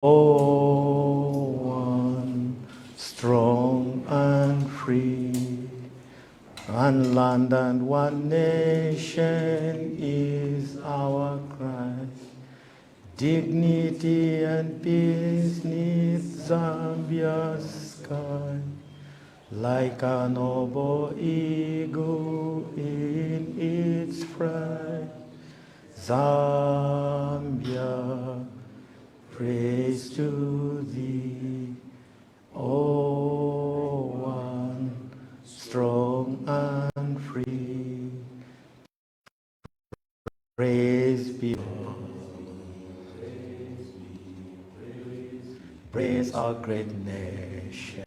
Oh, one strong and free, one land and one nation is our cry. Dignity and peace neath Zambia's sky, like a noble eagle in its pride. Zambia, praise to thee, O one strong and free. Praise be, praise our great nation.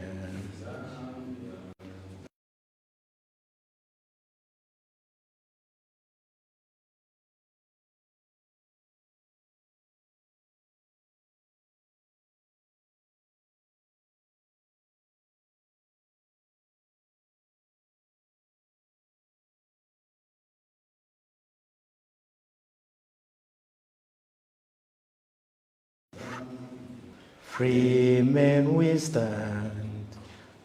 Free men we stand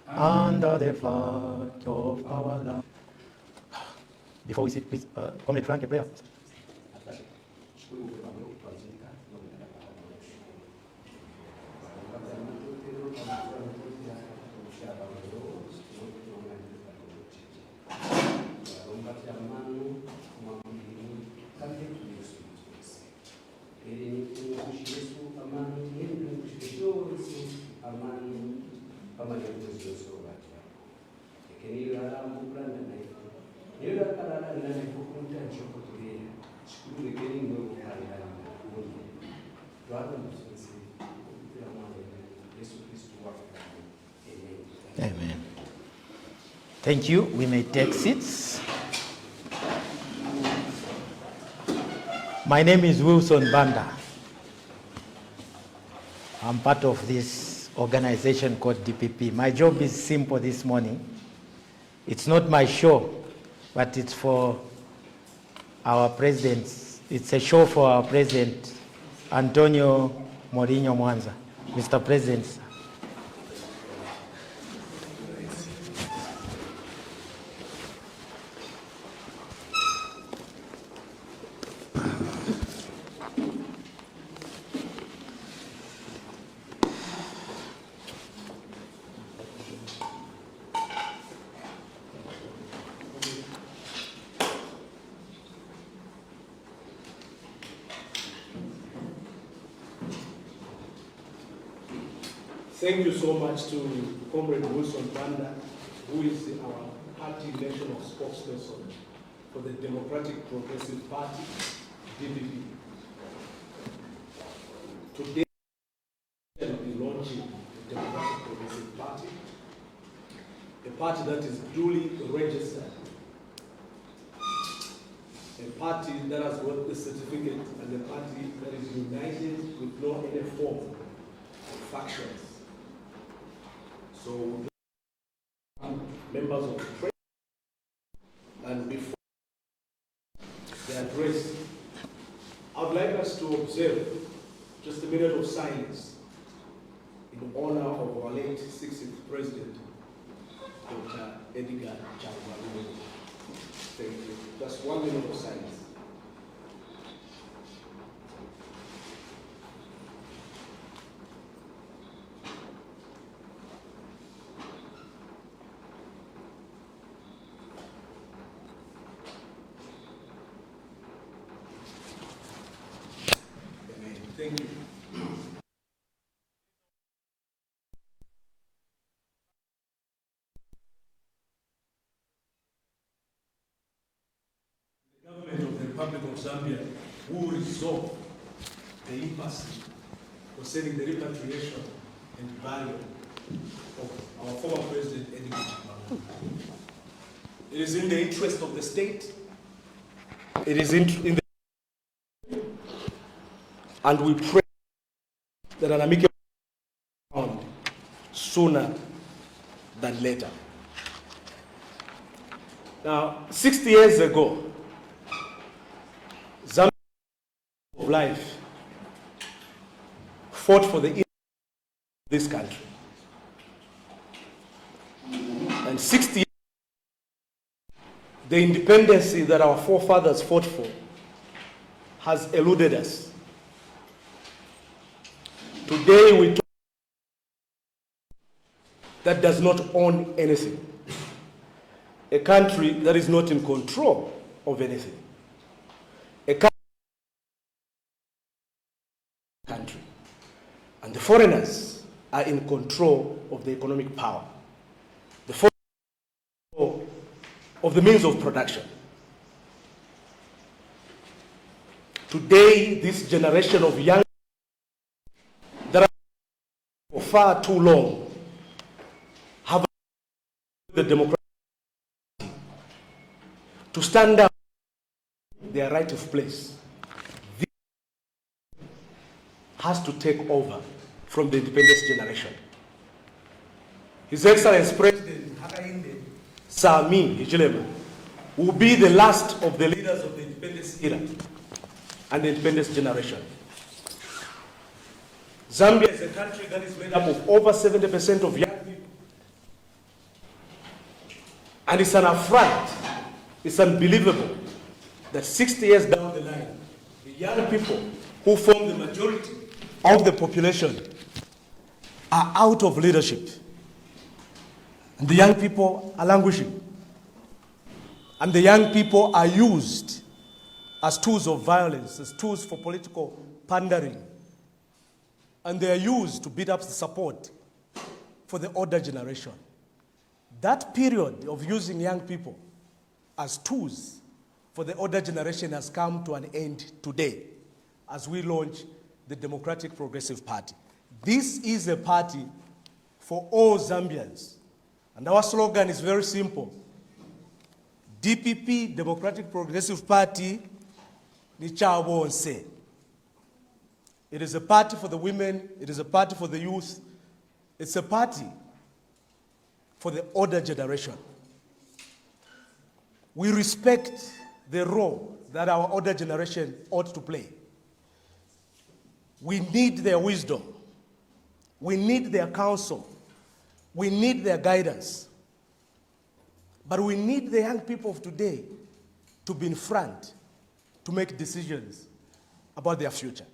under the flag of our land. Before we sit, please, Comrade Frank, a prayer. Amen. Thank you. We may take seats. My name is Wilson Banda. I'm part of this organization called DPP. My job is simple this morning. It's not my show, but it's for our president. It's a show for our president, Antonio Mourinho Mwanza. Mr. President. Thank you so much to Comrade Wilson Banda, who is our party national spokesperson for the Democratic Progressive Party, DPP. Today, we will be launching the Democratic Progressive Party, a party that is duly registered, a party that has got the certificate, and a party that is united with no any form of factions. So, members of the press, and before the address, I would like us to observe just a minute of silence in honor of our late 60th President, Dr. Edgar Chagwa. Thank you. Just 1 minute of silence. Thank you. The government of the Republic of Zambia will resolve the impasse concerning the repatriation and burial of our former President, Edgar Chagwa. It is in the interest of the state. It is in the and we pray that an amicable found sooner than later. Now, 60 years ago, Zambia of life fought for the this country. And 60 years, the independency that our forefathers fought for has eluded us. Today we talk that does not own anything. A country that is not in control of anything. A country. And the foreigners are in control of the economic power. The foreigners of the means of production. Today, this generation of young that are for far too long have the democratic to stand up their right of place. This has to take over from the independence generation. His Excellency President Hakainde Sami Hichilema will be the last of the leaders of the independence era and the independence generation. Zambia is a country that is made up of over 70% of young people. And it's an affront, it's unbelievable that 60 years down the line, the young people who form the majority of the population are out of leadership. And the young people are languishing. And the young people are used as tools of violence, as tools for political pandering. And they are used to beat up the support for the older generation. That period of using young people as tools for the older generation has come to an end today as we launch the Democratic Progressive Party. This is a party for all Zambians. And our slogan is very simple. DPP, Democratic Progressive Party, ni chabonse. It is a party for the women, it is a party for the youth, it's a party for the older generation. We respect the role that our older generation ought to play. We need their wisdom. We need their counsel. We need their guidance. But we need the young people of today to be in front, to make decisions about their future.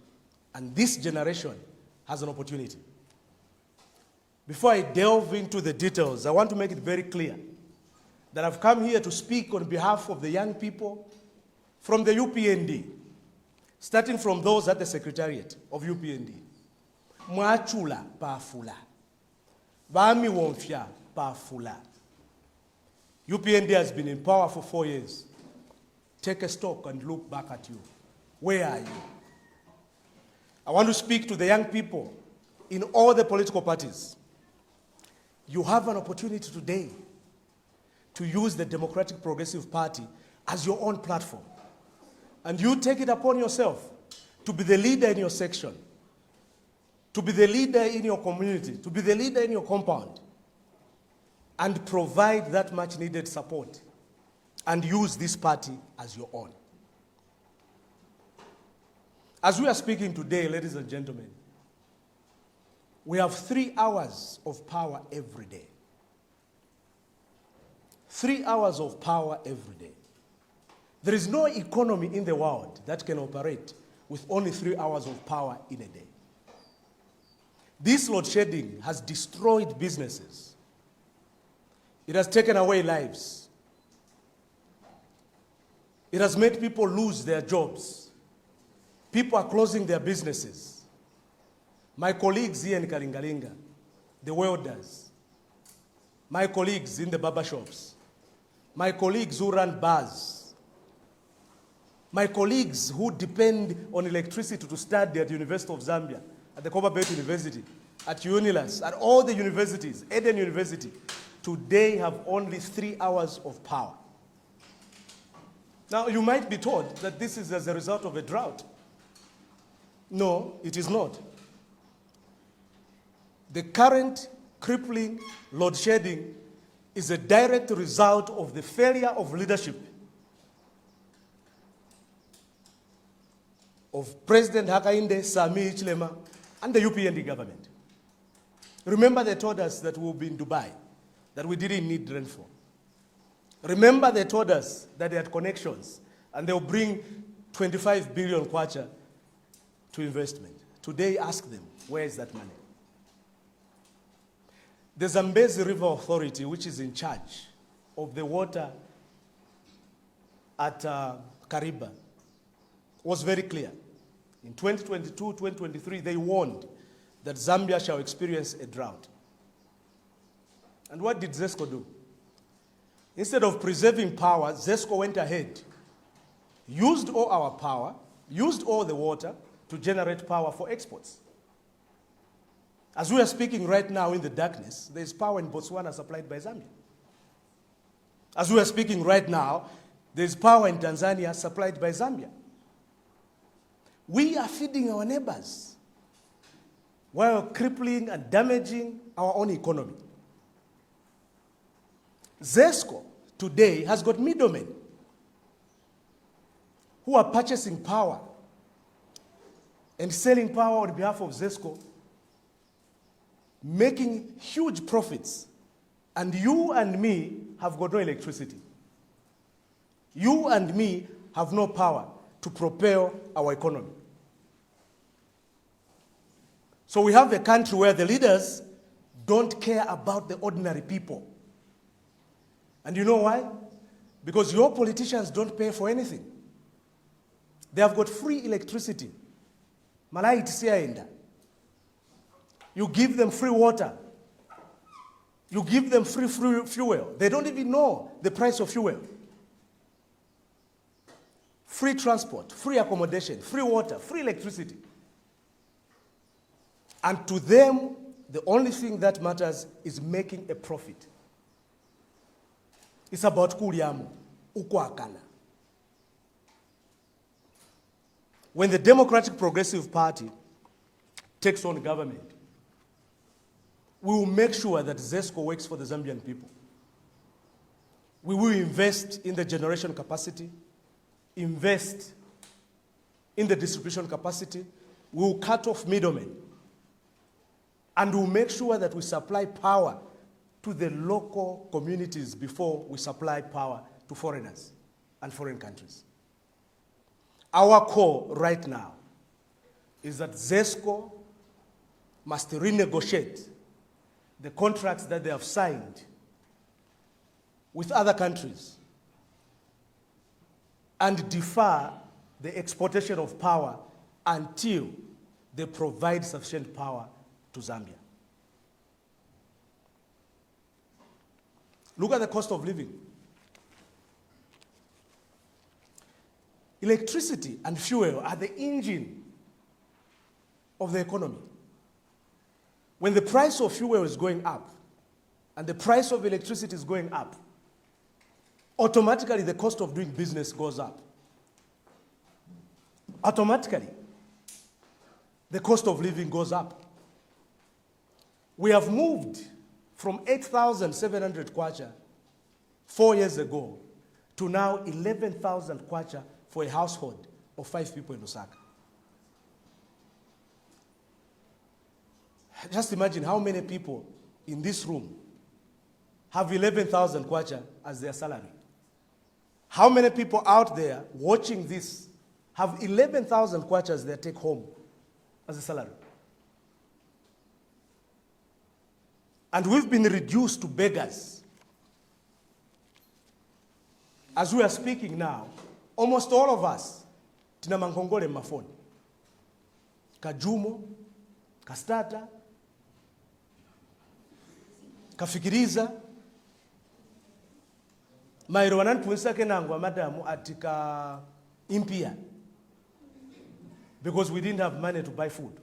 And this generation has an opportunity. Before I delve into the details, I want to make it very clear that I've come here to speak on behalf of the young people from the UPND, starting from those at the Secretariat of UPND. Mwachula pafula. Bami wonfya pafula. UPND has been in power for 4 years. Take a stock and look back at you. Where are you? I want to speak to the young people in all the political parties. You have an opportunity today to use the Democratic Progressive Party as your own platform. And you take it upon yourself to be the leader in your section, to be the leader in your community, to be the leader in your compound, and provide that much needed support and use this party as your own. As we are speaking today, ladies and gentlemen, we have 3 hours of power every day. 3 hours of power every day. There is no economy in the world that can operate with only 3 hours of power in a day. This load shedding has destroyed businesses. It has taken away lives. It has made people lose their jobs. People are closing their businesses. My colleagues here in Kalingalinga, the welders, my colleagues in the barber shops, my colleagues who run bars, my colleagues who depend on electricity to study at the University of Zambia, at the Copperbelt University, at UNILAS, at all the universities, Eden University, today have only 3 hours of power. Now, you might be told that this is as a result of a drought. No, it is not. The current crippling load shedding is a direct result of the failure of leadership of President Hakainde Sami Hichilema and the UPND government. Remember they told us that we'll be in Dubai, that we didn't need rainfall. Remember they told us that they had connections and they'll bring 25 billion kwacha to investment. Today, ask them, where is that money? The Zambezi River Authority, which is in charge of the water at Kariba, was very clear. In 2022, 2023, they warned that Zambia shall experience a drought. And what did ZESCO do? Instead of preserving power, ZESCO went ahead, used all our power, used all the water to generate power for exports. As we are speaking right now in the darkness, there is power in Botswana supplied by Zambia. As we are speaking right now, there is power in Tanzania supplied by Zambia. We are feeding our neighbors while crippling and damaging our own economy. ZESCO today has got middlemen who are purchasing power and selling power on behalf of ZESCO, making huge profits. And you and me have got no electricity. You and me have no power to propel our economy. So we have a country where the leaders don't care about the ordinary people. And you know why? Because your politicians don't pay for anything. They have got free electricity. Malai tisiaenda. You give them free water. You give them free fuel. They don't even know the price of fuel. Free transport, free accommodation, free water, free electricity. And to them, the only thing that matters is making a profit. It's about kuliamu, ukwakana. When the Democratic Progressive Party takes on government, we will make sure that ZESCO works for the Zambian people. We will invest in the generation capacity, invest in the distribution capacity. We will cut off middlemen. And we'll make sure that we supply power to the local communities before we supply power to foreigners and foreign countries. Our call right now is that ZESCO must renegotiate the contracts that they have signed with other countries and defer the exportation of power until they provide sufficient power to Zambia. Look at the cost of living. Electricity and fuel are the engine of the economy. When the price of fuel is going up and the price of electricity is going up, automatically the cost of doing business goes up. Automatically, the cost of living goes up. We have moved from 8,700 kwacha 4 years ago to now 11,000 kwacha for a household of 5 people in Lusaka. Just imagine how many people in this room have 11,000 kwacha as their salary. How many people out there watching this have 11,000 kwacha as their take home as a salary? And we've been reduced to beggars. As we are speaking now, almost all of us, tina mankongole mafoni. Kajumo, Kastata, Kafikiriza, Mairo wanantuwesa kenangwa madamu atika impia. Because we didn't have money to buy food.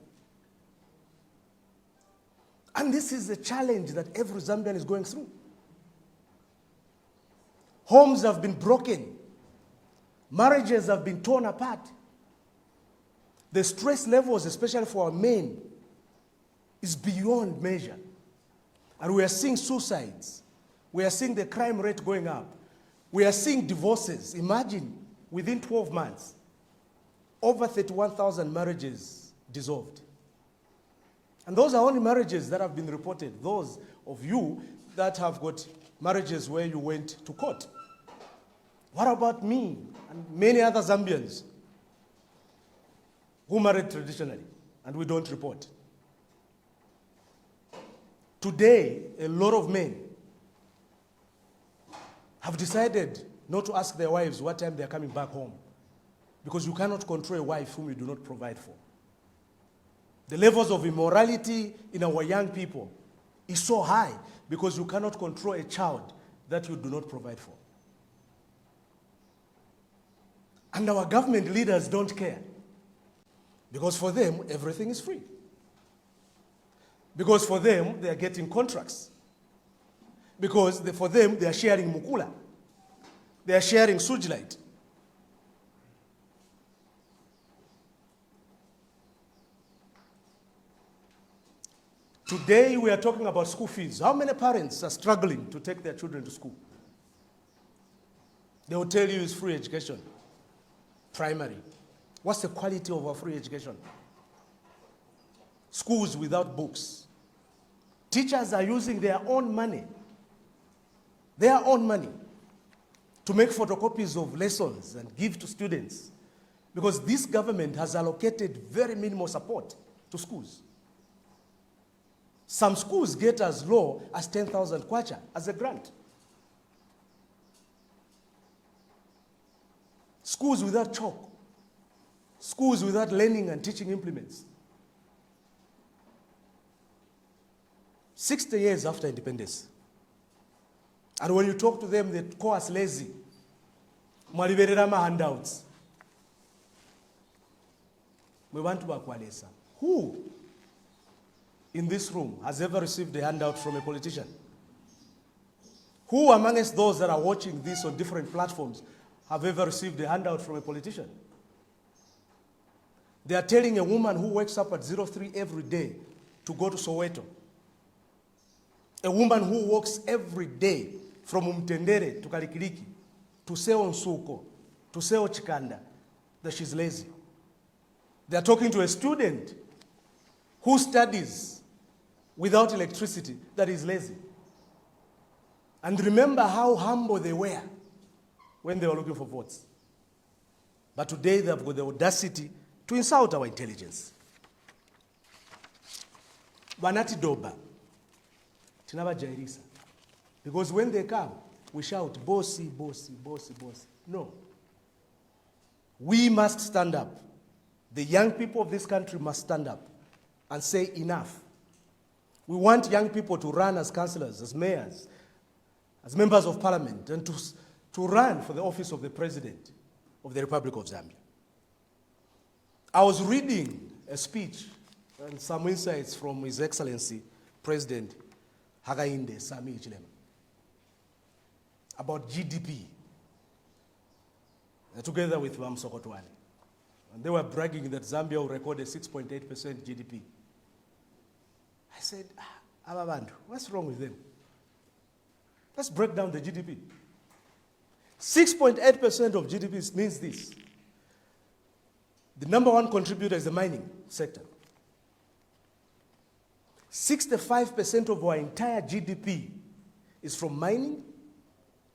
And this is the challenge that every Zambian is going through. Homes have been broken. Marriages have been torn apart. The stress levels, especially for our men, is beyond measure. And we are seeing suicides. We are seeing the crime rate going up. We are seeing divorces. Imagine, within 12 months, over 31,000 marriages dissolved. And those are only marriages that have been reported. Those of you that have got marriages where you went to court. What about me and many other Zambians who married traditionally and we don't report? Today, a lot of men have decided not to ask their wives what time they're coming back home, because you cannot control a wife whom you do not provide for. The levels of immorality in our young people is so high because you cannot control a child that you do not provide for. And our government leaders don't care, because for them, everything is free. Because for them, they are getting contracts. Because for them, they are sharing mukula. They are sharing sujilite. Today, we are talking about school fees. How many parents are struggling to take their children to school? They will tell you it's free education, primary. What's the quality of our free education? Schools without books. Teachers are using their own money to make photocopies of lessons and give to students, because this government has allocated very minimal support to schools. Some schools get as low as 10,000 kwacha as a grant. Schools without chalk. Schools without learning and teaching implements. 60 years after independence. And when you talk to them, they call us lazy. Mwaliberera handouts. We want to bakwalesa. Who in this room has ever received a handout from a politician? Who amongst those that are watching this on different platforms have ever received a handout from a politician? They are telling a woman who wakes up at 03 every day to go to Soweto. A woman who walks every day from Umtendere to Kalikiliki, to Seo Nsuko, to Seo Chikanda, that she's lazy. They are talking to a student who studies without electricity that is lazy. And remember how humble they were when they were looking for votes. But today they have got the audacity to insult our intelligence. Banati Doba. Jairisa. Because when they come, we shout, bossy, bossy, bossy, bossy. No. We must stand up. The young people of this country must stand up and say enough. We want young people to run as councillors, as mayors, as members of parliament, and to run for the office of the president of the Republic of Zambia. I was reading a speech and some insights from His Excellency, President Hakainde Sami Hichilema, about GDP, together with Wamsokotwane. And they were bragging that Zambia will record a 6.8% GDP. I said, Ababandu, what's wrong with them? Let's break down the GDP. 6.8% of GDP means this. The number one contributor is the mining sector. 65% of our entire GDP is from mining,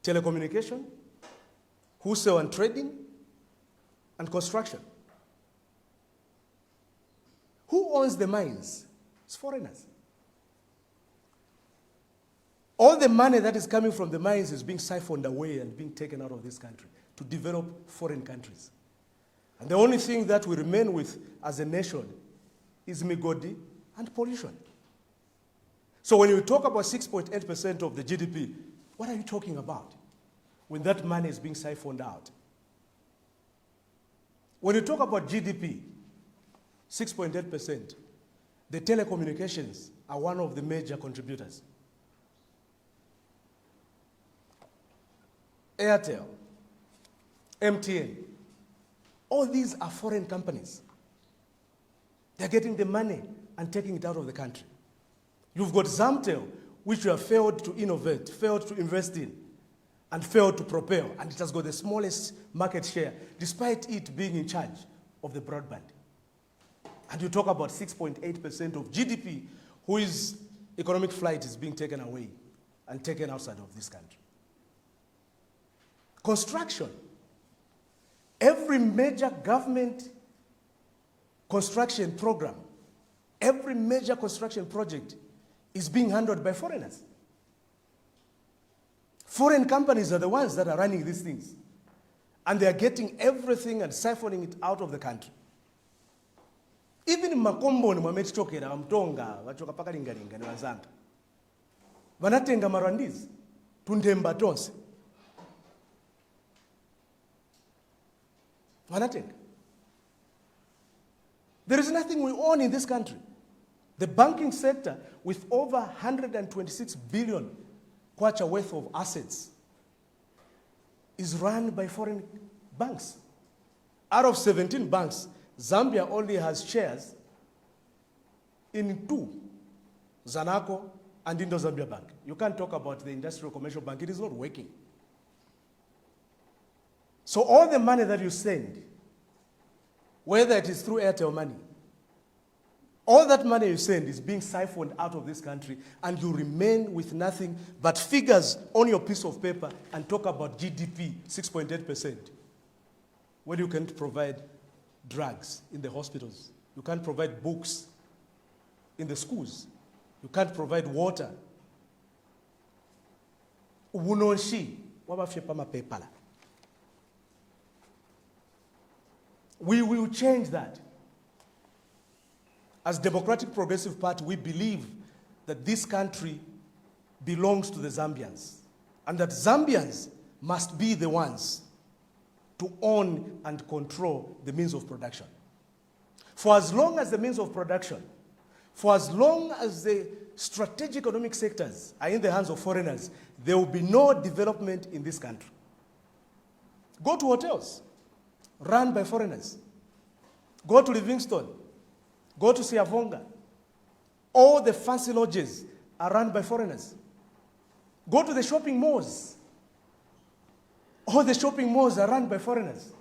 telecommunication, wholesale and trading, and construction. Who owns the mines? It's foreigners. All the money that is coming from the mines is being siphoned away and being taken out of this country to develop foreign countries. And the only thing that we remain with as a nation is migodi and pollution. So when you talk about 6.8% of the GDP, what are you talking about when that money is being siphoned out? When you talk about GDP, 6.8%, the telecommunications are one of the major contributors. Airtel, MTN, all these are foreign companies. They're getting the money and taking it out of the country. You've got Zamtel, which you have failed to innovate, failed to invest in, and failed to propel, and it has got the smallest market share, despite it being in charge of the broadband. And you talk about 6.8% of GDP whose economic flight is being taken away and taken outside of this country. Construction. Every major government construction program, every major construction project is being handled by foreigners. Foreign companies are the ones that are running these things. And they are getting everything and siphoning it out of the country. Even in Makombo, Mwamechokera, Mtonga, Wachoka Pakalingalinga, Wazanga. Vanatenga marwandizi, tundemba tonse. Vanatenga. There is nothing we own in this country. The banking sector, with over 126 billion kwacha worth of assets, is run by foreign banks. Out of 17 banks, Zambia only has shares in 2, Zanaco and Indo-Zambia Bank. You can't talk about the Industrial Commercial Bank, it is not working. So all the money that you send, whether it is through Airtel money, all that money you send is being siphoned out of this country, and you remain with nothing but figures on your piece of paper and talk about GDP, 6.8%. When you can't provide drugs in the hospitals, you can't provide books in the schools, you can't provide water. Ubunonshi, wabafyepama pepala. We will change that. As Democratic Progressive Party, we believe that this country belongs to the Zambians, and that Zambians must be the ones to own and control the means of production. For as long as the means of production, for as long as the strategic economic sectors are in the hands of foreigners, there will be no development in this country. Go to hotels run by foreigners. Go to Livingstone. Go to Siavonga. All the fancy lodges are run by foreigners. Go to the shopping malls. All the shopping malls are run by foreigners.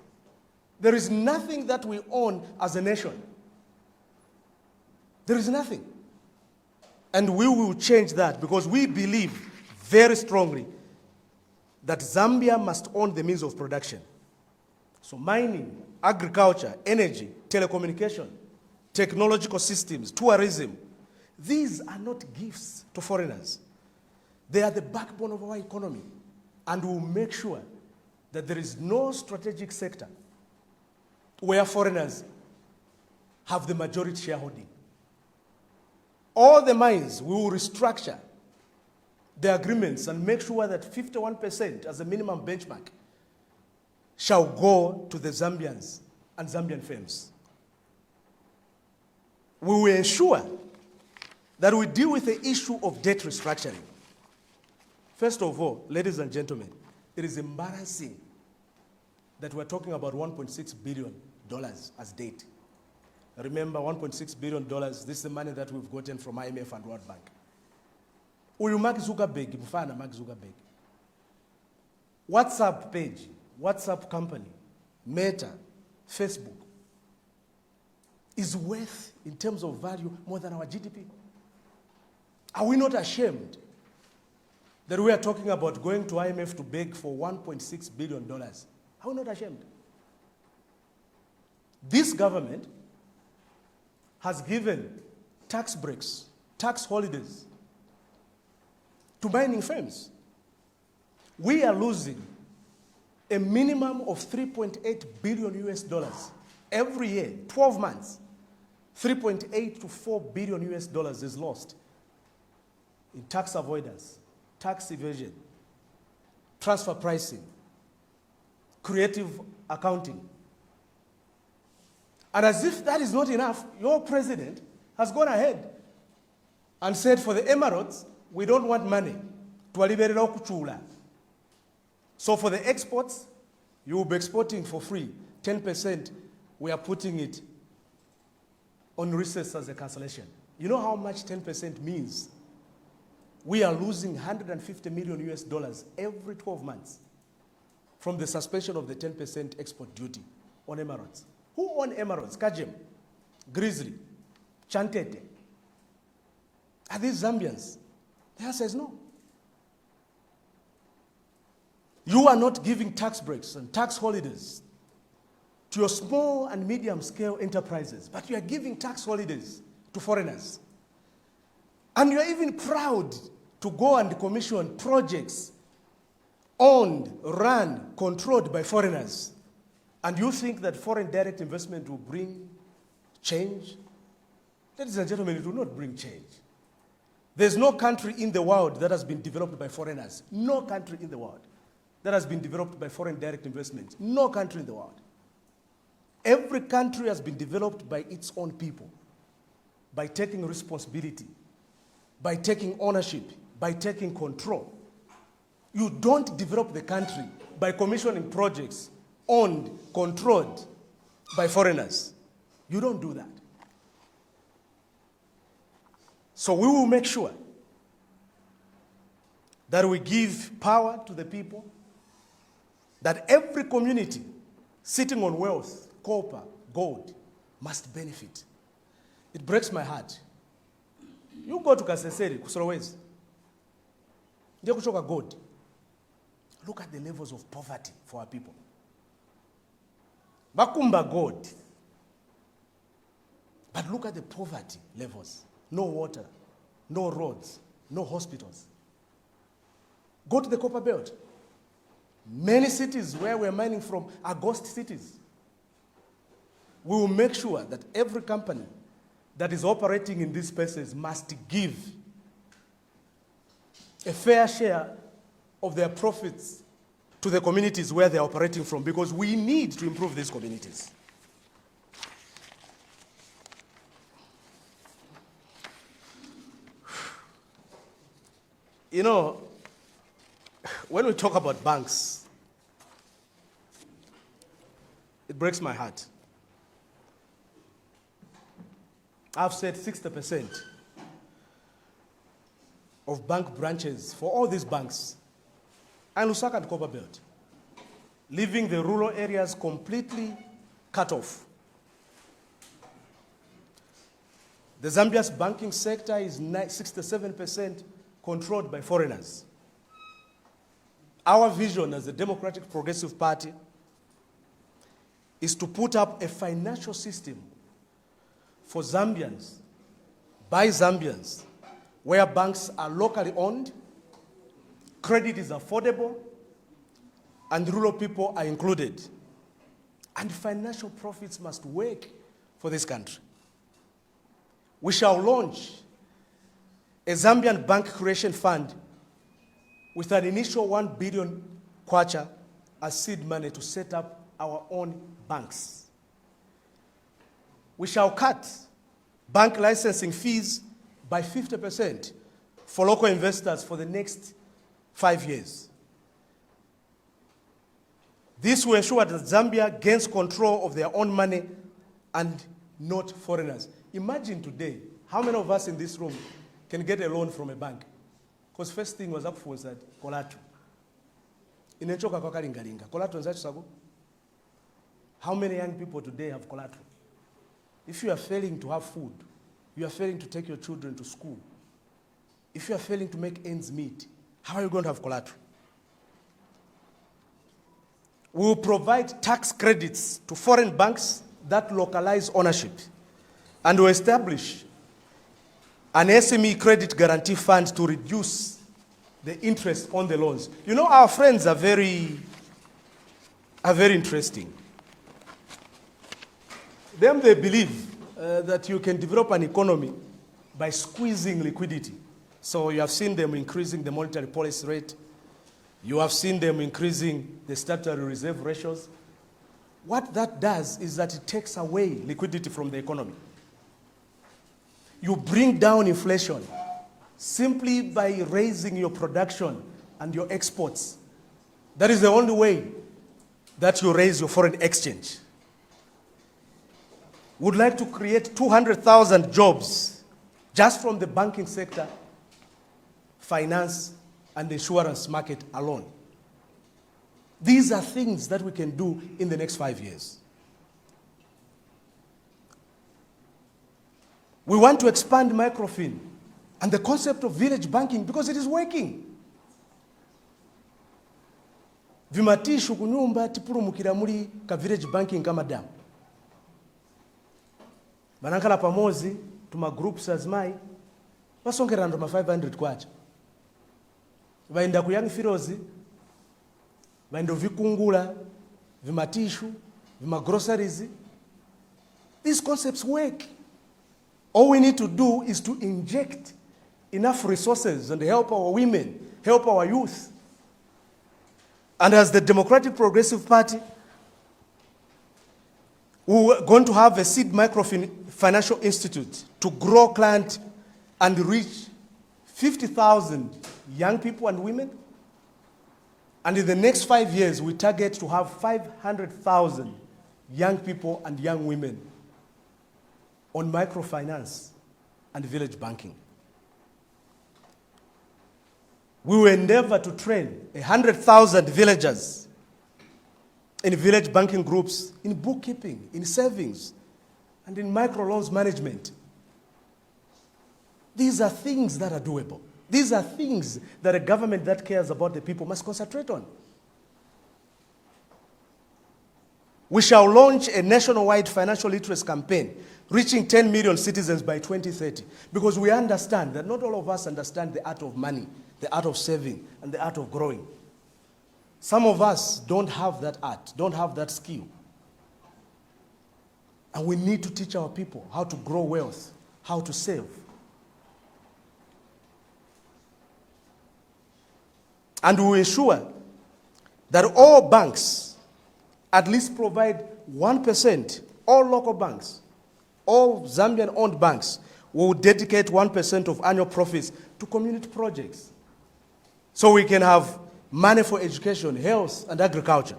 There is nothing that we own as a nation. There is nothing. And we will change that, because we believe very strongly that Zambia must own the means of production. So mining, agriculture, energy, telecommunication, technological systems, tourism, these are not gifts to foreigners. They are the backbone of our economy, and we will make sure that there is no strategic sector where foreigners have the majority shareholding. All the mines, we will restructure the agreements and make sure that 51% as a minimum benchmark shall go to the Zambians and Zambian firms. We will ensure that we deal with the issue of debt restructuring. First of all, ladies and gentlemen, it is embarrassing that we're talking about $1.6 billion as debt. Remember, $1.6 billion, this is the money that we've gotten from IMF and World Bank. Uyu Mark Zuckerberg, mfana Mark Zuckerberg. WhatsApp page, WhatsApp company, Meta, Facebook, is worth, in terms of value, more than our GDP. Are we not ashamed that we are talking about going to IMF to beg for $1.6 billion? Are we not ashamed? This government has given tax breaks, tax holidays to mining firms. We are losing a minimum of $3.8 billion every year, 12 months. 3.8 to 4 billion is lost in tax avoidance, tax evasion, transfer pricing, creative accounting. And as if that is not enough, your president has gone ahead and said, for the Emirates, we don't want money. So for the exports, you will be exporting for free. 10%, we are putting it on recess as a cancellation. You know how much 10% means? We are losing $150 million every 12 months from the suspension of the 10% export duty on Emirates. Who own Emirates? Kajem. Grizzly, Chantete. Are these Zambians? The answer is no. You are not giving tax breaks and tax holidays to your small and medium scale enterprises, but you are giving tax holidays to foreigners. And you are even proud to go and commission projects owned, run, controlled by foreigners. And you think that foreign direct investment will bring change? Ladies and gentlemen, it will not bring change. There's no country in the world that has been developed by foreigners. No country in the world that has been developed by foreign direct investment. No country in the world. Every country has been developed by its own people, by taking responsibility, by taking ownership, by taking control. You don't develop the country by commissioning projects owned, controlled by foreigners. You don't do that. So we will make sure that we give power to the people, that every community sitting on wealth, copper, gold, must benefit. It breaks my heart. You go to Kaseseri, Kusorowezi, you go to gold. Look at the levels of poverty for our people. Bakumba gold. But look at the poverty levels. No water, no roads, no hospitals. Go to the Copper Belt. Many cities where we're mining from are ghost cities. We will make sure that every company that is operating in these spaces must give a fair share of their profits to the communities where they're operating from, because we need to improve these communities. You know, when we talk about banks, it breaks my heart. I've said 60% of bank branches for all these banks and Lusaka and Copper Belt, leaving the rural areas completely cut off. The Zambia's banking sector is 67% controlled by foreigners. Our vision as the Democratic Progressive Party is to put up a financial system for Zambians, by Zambians, where banks are locally owned, credit is affordable, and rural people are included. And financial profits must work for this country. We shall launch a Zambian Bank Creation Fund with an initial 1 billion kwacha as seed money to set up our own banks. We shall cut bank licensing fees by 50% for local investors for the next 5 years. This will ensure that Zambia gains control of their own money and not foreigners. Imagine today, how many of us in this room can get a loan from a bank? Because first thing was up for that collateral. Inechoka kwa kalingalinga. Collateral nzacho sako? How many young people today have collateral? If you are failing to have food, you are failing to take your children to school, if you are failing to make ends meet, how are you going to have collateral? We will provide tax credits to foreign banks that localize ownership, and will establish an SME credit guarantee fund to reduce the interest on the loans. You know, our friends are very interesting. Them, they believe that you can develop an economy by squeezing liquidity. So you have seen them increasing the monetary policy rate. You have seen them increasing the statutory reserve ratios. What that does is that it takes away liquidity from the economy. You bring down inflation simply by raising your production and your exports. That is the only way that you raise your foreign exchange. Would like to create 200,000 jobs just from the banking sector, finance, and the insurance market alone. These are things that we can do in the next 5 years. We want to expand microfin and the concept of village banking because it is working. Vimatishu kunyumba tipulumukira muli ka village banking kama damu. Banankala pamozi tuma groups azimai basongera ndo ma 500 kwacha. Baenda ku Young Firozi, baenda vikungula, vimatishu, vima groceries. These concepts work. All we need to do is to inject enough resources and help our women, help our youth. And as the Democratic Progressive Party, we're going to have a seed microfinancial institute to grow client and reach 50,000 young people and women. And in the next 5 years, we target to have 500,000 young people and young women on microfinance and village banking. We will endeavor to train 100,000 villagers in village banking groups, in bookkeeping, in savings, and in microloans management. These are things that are doable. These are things that a government that cares about the people must concentrate on. We shall launch a nationwide financial literacy campaign reaching 10 million citizens by 2030 because we understand that not all of us understand the art of money, the art of saving, and the art of growing. Some of us don't have that art, don't have that skill. And we need to teach our people how to grow wealth, how to save. And we will ensure that all banks at least provide 1%, all local banks, all Zambian-owned banks will dedicate 1% of annual profits to community projects. So we can have money for education, health, and agriculture.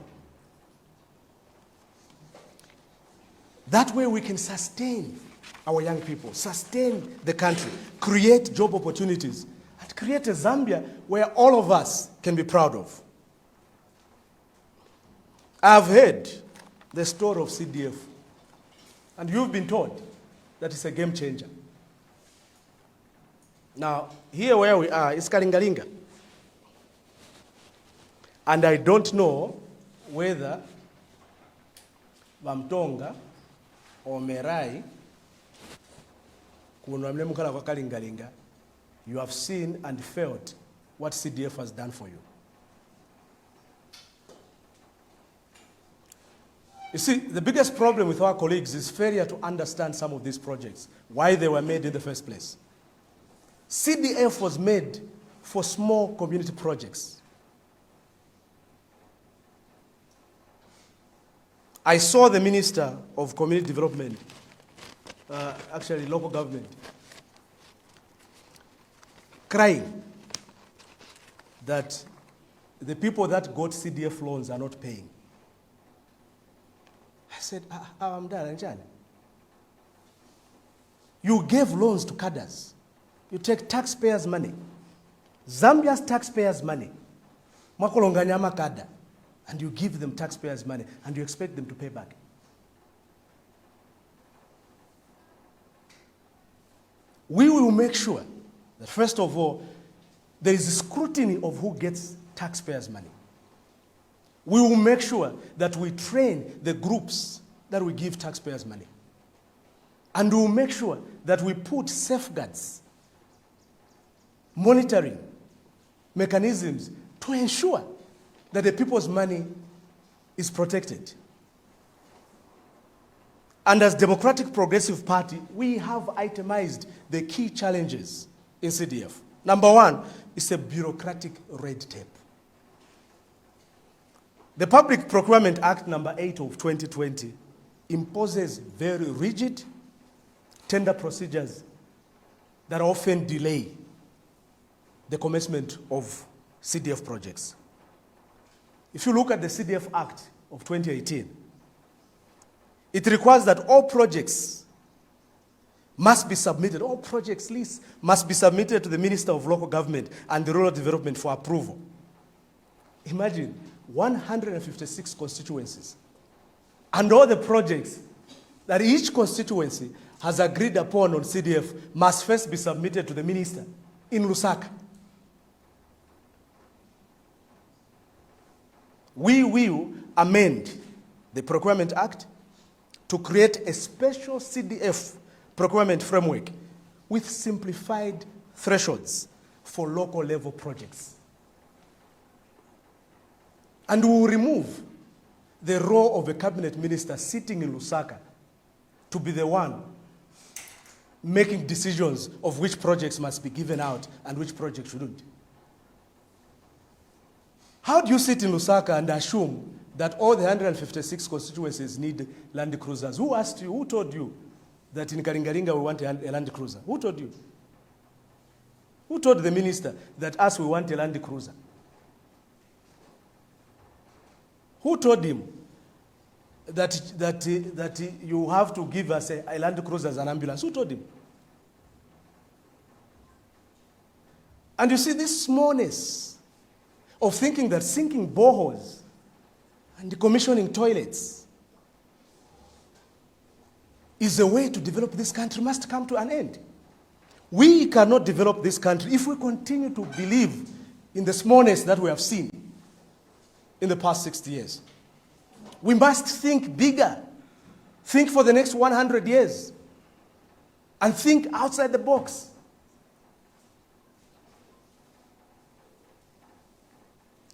That way we can sustain our young people, sustain the country, create job opportunities, and create a Zambia where all of us can be proud of. I've heard the story of CDF, and you've been told that it's a game changer. Now, here where we are is Kalingalinga. And I don't know whether Bamtonga or Merai, you have seen and felt what CDF has done for you. You see, the biggest problem with our colleagues is failure to understand some of these projects, why they were made in the first place. CDF was made for small community projects. I saw the Minister of Community Development, actually local government, crying that the people that got CDF loans are not paying. I said, I'm done. You gave loans to cadres. You take taxpayers' money, Zambia's taxpayers' money, makolonganyama kada, and you give them taxpayers' money, and you expect them to pay back. We will make sure that, first of all, there is a scrutiny of who gets taxpayers' money. We will make sure that we train the groups that we give taxpayers' money. And we will make sure that we put safeguards, monitoring mechanisms to ensure that the people's money is protected. And as Democratic Progressive Party, we have itemized the key challenges in CDF. Number one is a bureaucratic red tape. The Public Procurement Act number 8 of 2020 imposes very rigid tender procedures that often delay the commencement of CDF projects. If you look at the CDF Act of 2018, it requires that all projects must be submitted, all projects lists must be submitted to the Minister of Local Government and the Rural Development for approval. Imagine 156 constituencies and all the projects that each constituency has agreed upon on CDF must first be submitted to the minister in Lusaka. We will amend the Procurement Act to create a special CDF procurement framework with simplified thresholds for local level projects. And we will remove the role of a cabinet minister sitting in Lusaka to be the one making decisions of which projects must be given out and which projects shouldn't. How do you sit in Lusaka and assume that all the 156 constituencies need Land Cruisers? Who asked you, who told you that in Karingaringa we want a Land Cruiser? Who told you? Who told the minister that us we want a Land Cruiser? Who told him that you have to give us a Land Cruiser as an ambulance? Who told him? And you see this smallness of thinking that sinking boreholes and decommissioning toilets is a way to develop this country must come to an end. We cannot develop this country if we continue to believe in the smallness that we have seen in the past 60 years. We must think bigger, think for the next 100 years, and think outside the box.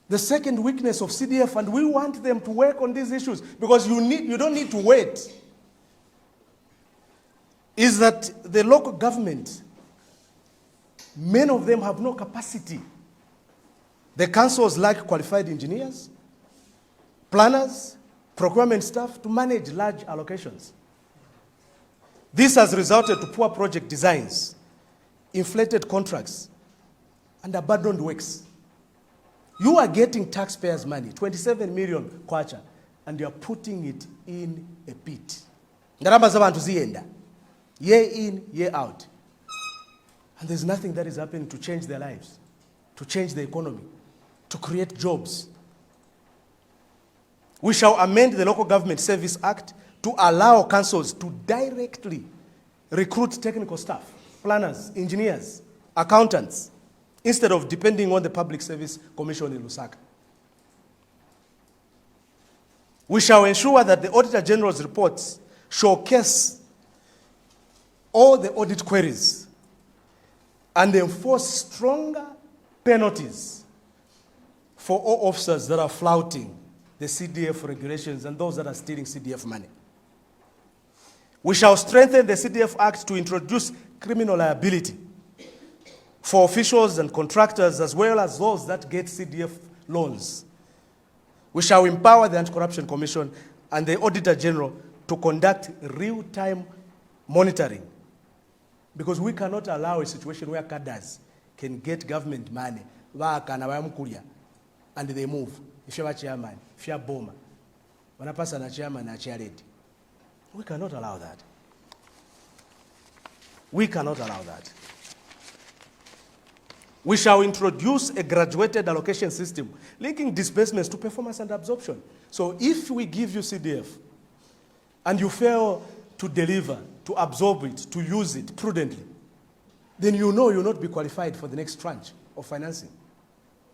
The second weakness of CDF, and we want them to work on these issues because you don't need to wait, is that the local government, many of them have no capacity. The councils lack qualified engineers, planners, procurement staff to manage large allocations. This has resulted to poor project designs, inflated contracts, and abandoned works. You are getting taxpayers' money, 27 million kwacha, and you are putting it in a pit. Ngarama zabantu zienda, year in, year out. And there's nothing that is happening to change their lives, to change the economy, to create jobs. We shall amend the Local Government Service Act to allow councils to directly recruit technical staff, planners, engineers, accountants, instead of depending on the Public Service Commission in Lusaka. We shall ensure that the Auditor General's reports showcase all the audit queries and enforce stronger penalties for all officers that are flouting the CDF regulations and those that are stealing CDF money. We shall strengthen the CDF Act to introduce criminal liability for officials and contractors as well as those that get CDF loans. We shall empower the Anti-Corruption Commission and the Auditor General to conduct real-time monitoring, because we cannot allow a situation where cadres can get government money, and they move. If you're a chairman, if you're a bomber, when a person is a chairman, a chair lady. We cannot allow that. We cannot allow that. We shall introduce a graduated allocation system linking disbursements to performance and absorption. So if we give you CDF and you fail to deliver, to absorb it, to use it prudently, then you know you'll not be qualified for the next tranche of financing.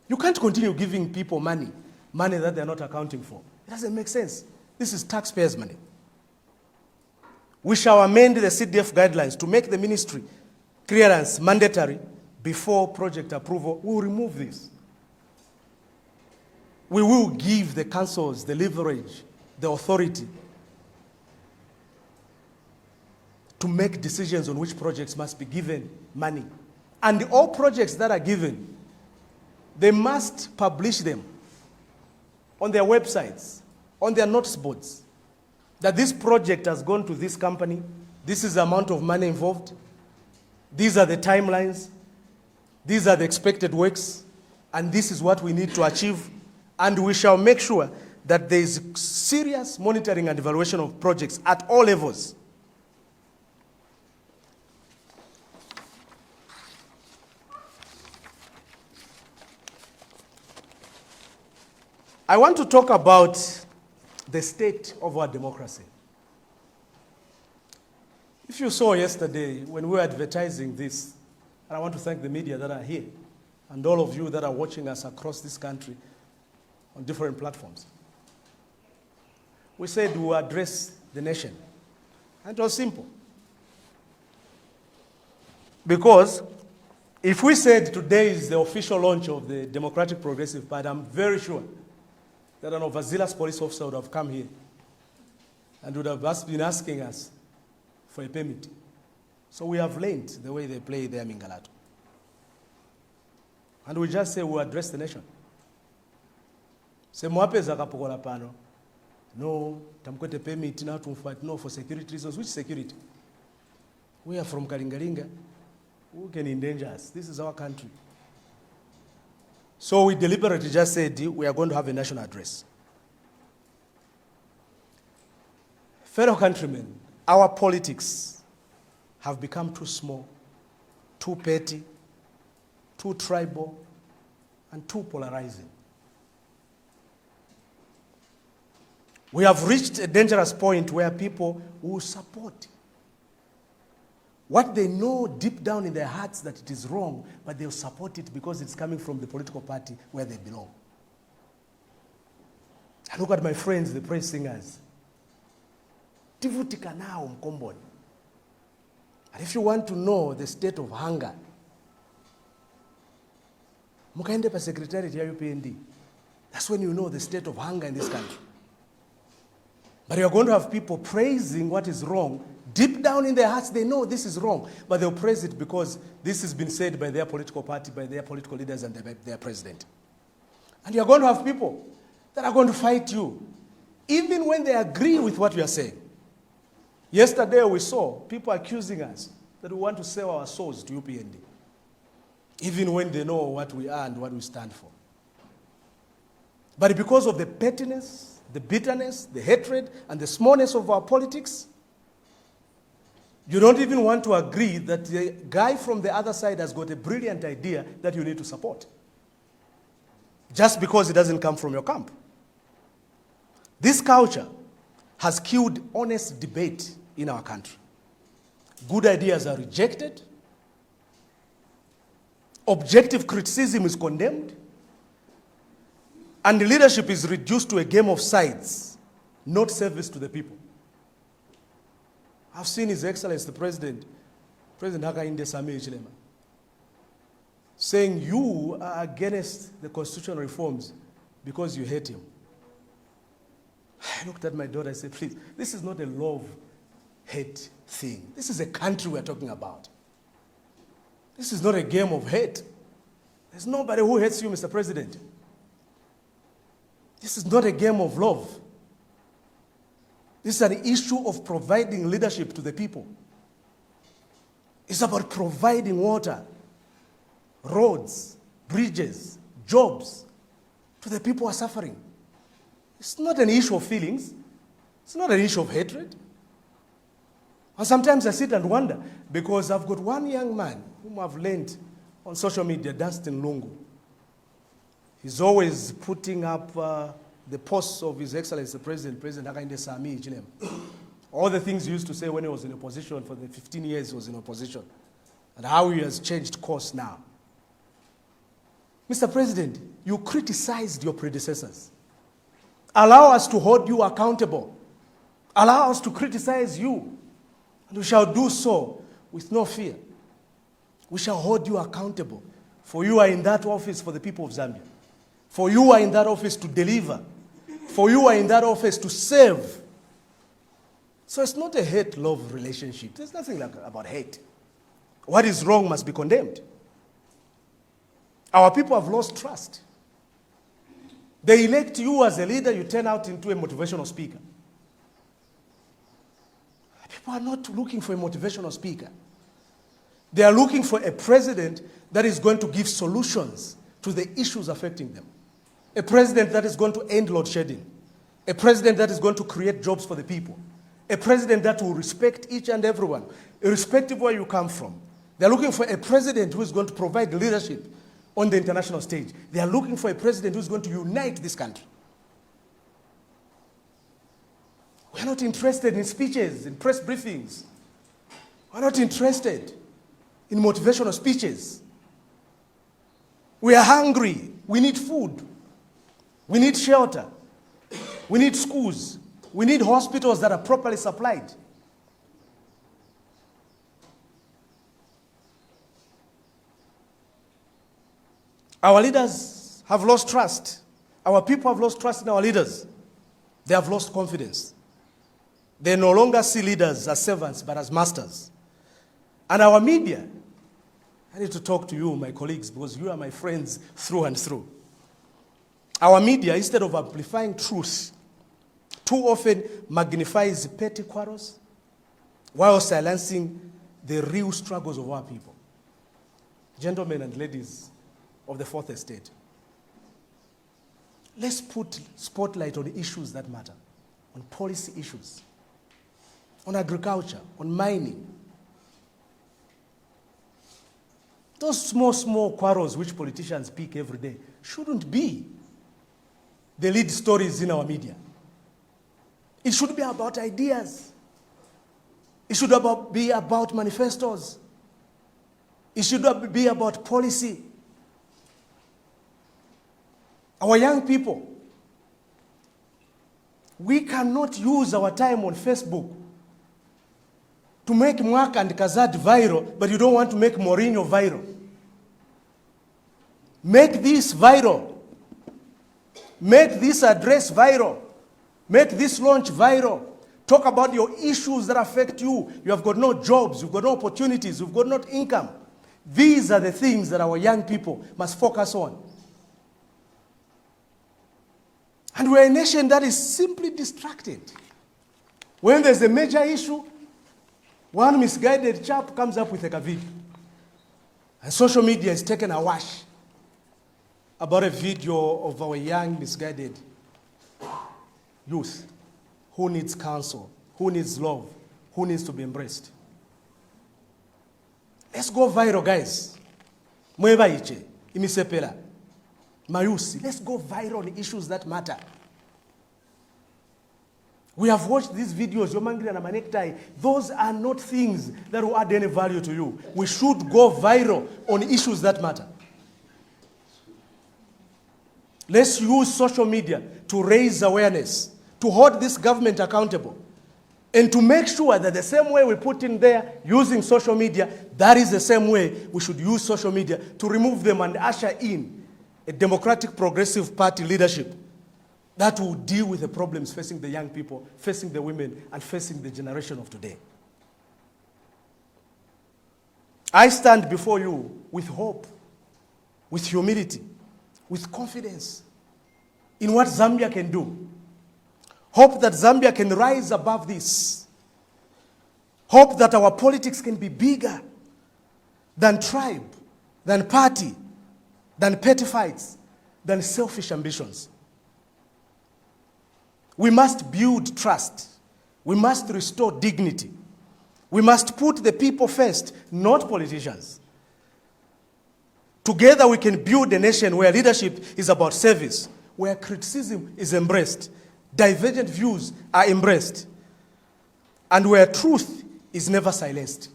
You can't continue giving people money that they're not accounting for. It doesn't make sense. This is taxpayers' money. We shall amend the CDF guidelines to make the ministry clearance mandatory before project approval. We will remove this. We will give the councils the leverage, the authority to make decisions on which projects must be given money. And all projects that are given, they must publish them on their websites, on their notice boards, that this project has gone to this company, this is the amount of money involved, these are the timelines, these are the expected works, and this is what we need to achieve. And we shall make sure that there is serious monitoring and evaluation of projects at all levels. I want to talk about the state of our democracy. If If you saw yesterday when we were advertising this, and I want to thank the media that are here, and all of you that are watching us across this country on different platforms. We said we will address the nation. And it was simple. Because if we said today is the official launch of the Democratic Progressive Party, I'm very sure that an overzealous police officer would have come here and would have been asking us for a permit. So we have learned the way they play their Mingalato. And we just say we address the nation. Se mwapeza kapokola pano. No, tamkwete permit now to fight. No, for security reasons. Which security? We are from Kalingalinga. Who can endanger us? This is our country. So we deliberately just said we are going to have a national address. Fellow countrymen, our politics have become too small, too petty, too tribal, and too polarizing. We have reached a dangerous point where people will support what they know deep down in their hearts that it is wrong, but they'll support it because it's coming from the political party where they belong. I look at my friends, the praise singers. Tivutika now mkomboni. And if you want to know the state of hunger, mukaende pa secretariat ya UPND. That's when you know the state of hunger in this country. But you're going to have people praising what is wrong. Deep down in their hearts, they know this is wrong, but they'll praise it because this has been said by their political party, by their political leaders, and their president. And you're going to have people that are going to fight you, even when they agree with what you are saying. Yesterday we saw people accusing us that we want to sell our souls to UPND, even when they know what we are and what we stand for. But because of the pettiness, the bitterness, the hatred, and the smallness of our politics, you don't even want to agree that the guy from the other side has got a brilliant idea that you need to support, just because it doesn't come from your camp. This culture has killed honest debate in our country. Good ideas are rejected. Objective criticism is condemned. And the leadership is reduced to a game of sides, not service to the people. I've seen His Excellency, the President Hakainde Sami Hichilema, saying you are against the constitutional reforms because you hate him. I looked at my daughter, I said, please, this is not a love-hate thing. This is a country we're talking about. This is not a game of hate. There's nobody who hates you, Mr. President. This is not a game of love. This is an issue of providing leadership to the people. It's about providing water, roads, bridges, jobs to the people who are suffering. It's not an issue of feelings. It's not an issue of hatred. And sometimes I sit and wonder, because I've got one young man whom I've learned on social media, Dunstan Lungu. He's always putting up the posts of His Excellency, the President Hakainde Sami Hichilema. All the things he used to say when he was in opposition for the 15 years he was in opposition, and how he has changed course now. Mr. President, you criticized your predecessors. Allow us to hold you accountable. Allow us to criticize you. And we shall do so with no fear. We shall hold you accountable. For you are in that office for the people of Zambia. For you are in that office to deliver. For you are in that office to serve. So it's not a hate-love relationship. There's nothing about hate. What is wrong must be condemned. Our people have lost trust. They elect you as a leader, you turn out into a motivational speaker. People are not looking for a motivational speaker. They are looking for a president that is going to give solutions to the issues affecting them. A president that is going to end load shedding. A president that is going to create jobs for the people. A president that will respect each and everyone, irrespective of where you come from. They are looking for a president who is going to provide leadership on the international stage. They are looking for a president who is going to unite this country. We are not interested in speeches, in press briefings. We're not interested in motivational speeches. We are hungry. We need food. We need shelter. We need schools. We need hospitals that are properly supplied. Our leaders have lost trust. Our people have lost trust in our leaders. They have lost confidence. They no longer see leaders as servants, but as masters. And our media, I need to talk to you, my colleagues, because you are my friends through and through. Our media, instead of amplifying truth, too often magnifies petty quarrels while silencing the real struggles of our people. Gentlemen and ladies of the Fourth Estate, let's put spotlight on issues that matter, on policy issues, on agriculture, on mining. Those small quarrels which politicians pick every day shouldn't be the lead stories in our media. It should be about ideas. It should be about manifestos. It should be about policy. Our young people, we cannot use our time on Facebook to make Mwaka and Kazad viral, but you don't want to make Mourinho viral. Make this viral. Make this address viral. Make this launch viral. Talk about your issues that affect you. You have got no jobs, you've got no opportunities, you've got no income. These are the things that our young people must focus on. And we're a nation that is simply distracted. When there's a major issue, one misguided chap comes up with a video. And social media is taken awash about a video of our young, misguided youth who needs counsel, who needs love, who needs to be embraced. Let's go viral, guys. Mweba iche, imisepela, mayusi. Let's go viral on issues that matter. We have watched these videos, Yomangri and Amanektai. Those are not things that will add any value to you. We should go viral on issues that matter. Let's use social media to raise awareness, to hold this government accountable, and to make sure that the same way we put in there using social media, that is the same way we should use social media to remove them and usher in a democratic progressive party leadership that will deal with the problems facing the young people, facing the women, and facing the generation of today. I stand before you with hope, with humility, with confidence in what Zambia can do. Hope that Zambia can rise above this. Hope that our politics can be bigger than tribe, than party, than petty fights, than selfish ambitions. We must build trust. We must restore dignity. We must put the people first, not politicians. Together we can build a nation where leadership is about service, where criticism is embraced, divergent views are embraced, and where truth is never silenced.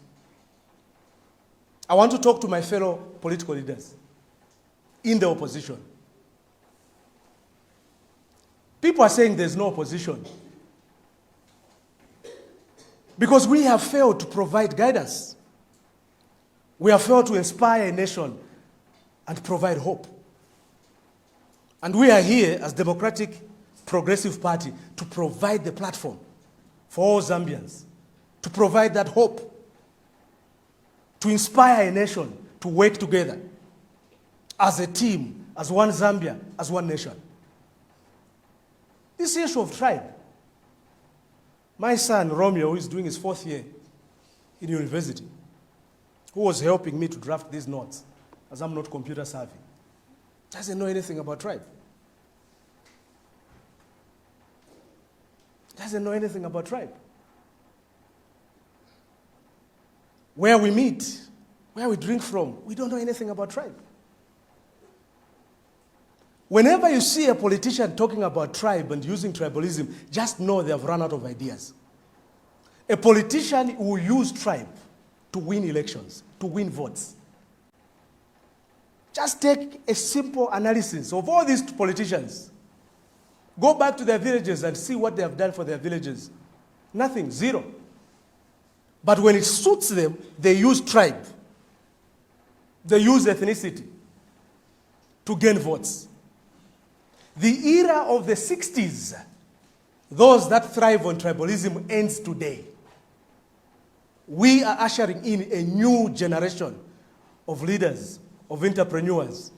I want to talk to my fellow political leaders in the opposition. People are saying there's no opposition because we have failed to provide guidance. We have failed to inspire a nation and provide hope. And we are here as Democratic Progressive Party to provide the platform for all Zambians, to provide that hope, to inspire a nation to work together as a team, as one Zambia, as one nation. This issue of tribe. My son, Romeo, who is doing his 4th year in university, who was helping me to draft these notes, as I'm not computer savvy, doesn't know anything about tribe. Doesn't know anything about tribe. Where we meet, where we drink from, we don't know anything about tribe. Whenever you see a politician talking about tribe and using tribalism, just know they have run out of ideas. A politician will use tribe to win elections, to win votes. Just take a simple analysis of all these politicians. Go back to their villages and see what they have done for their villages. Nothing, zero. But when it suits them, they use tribe. They use ethnicity to gain votes. The era of the 60s, those that thrive on tribalism, ends today. We are ushering in a new generation of leaders, of entrepreneurs,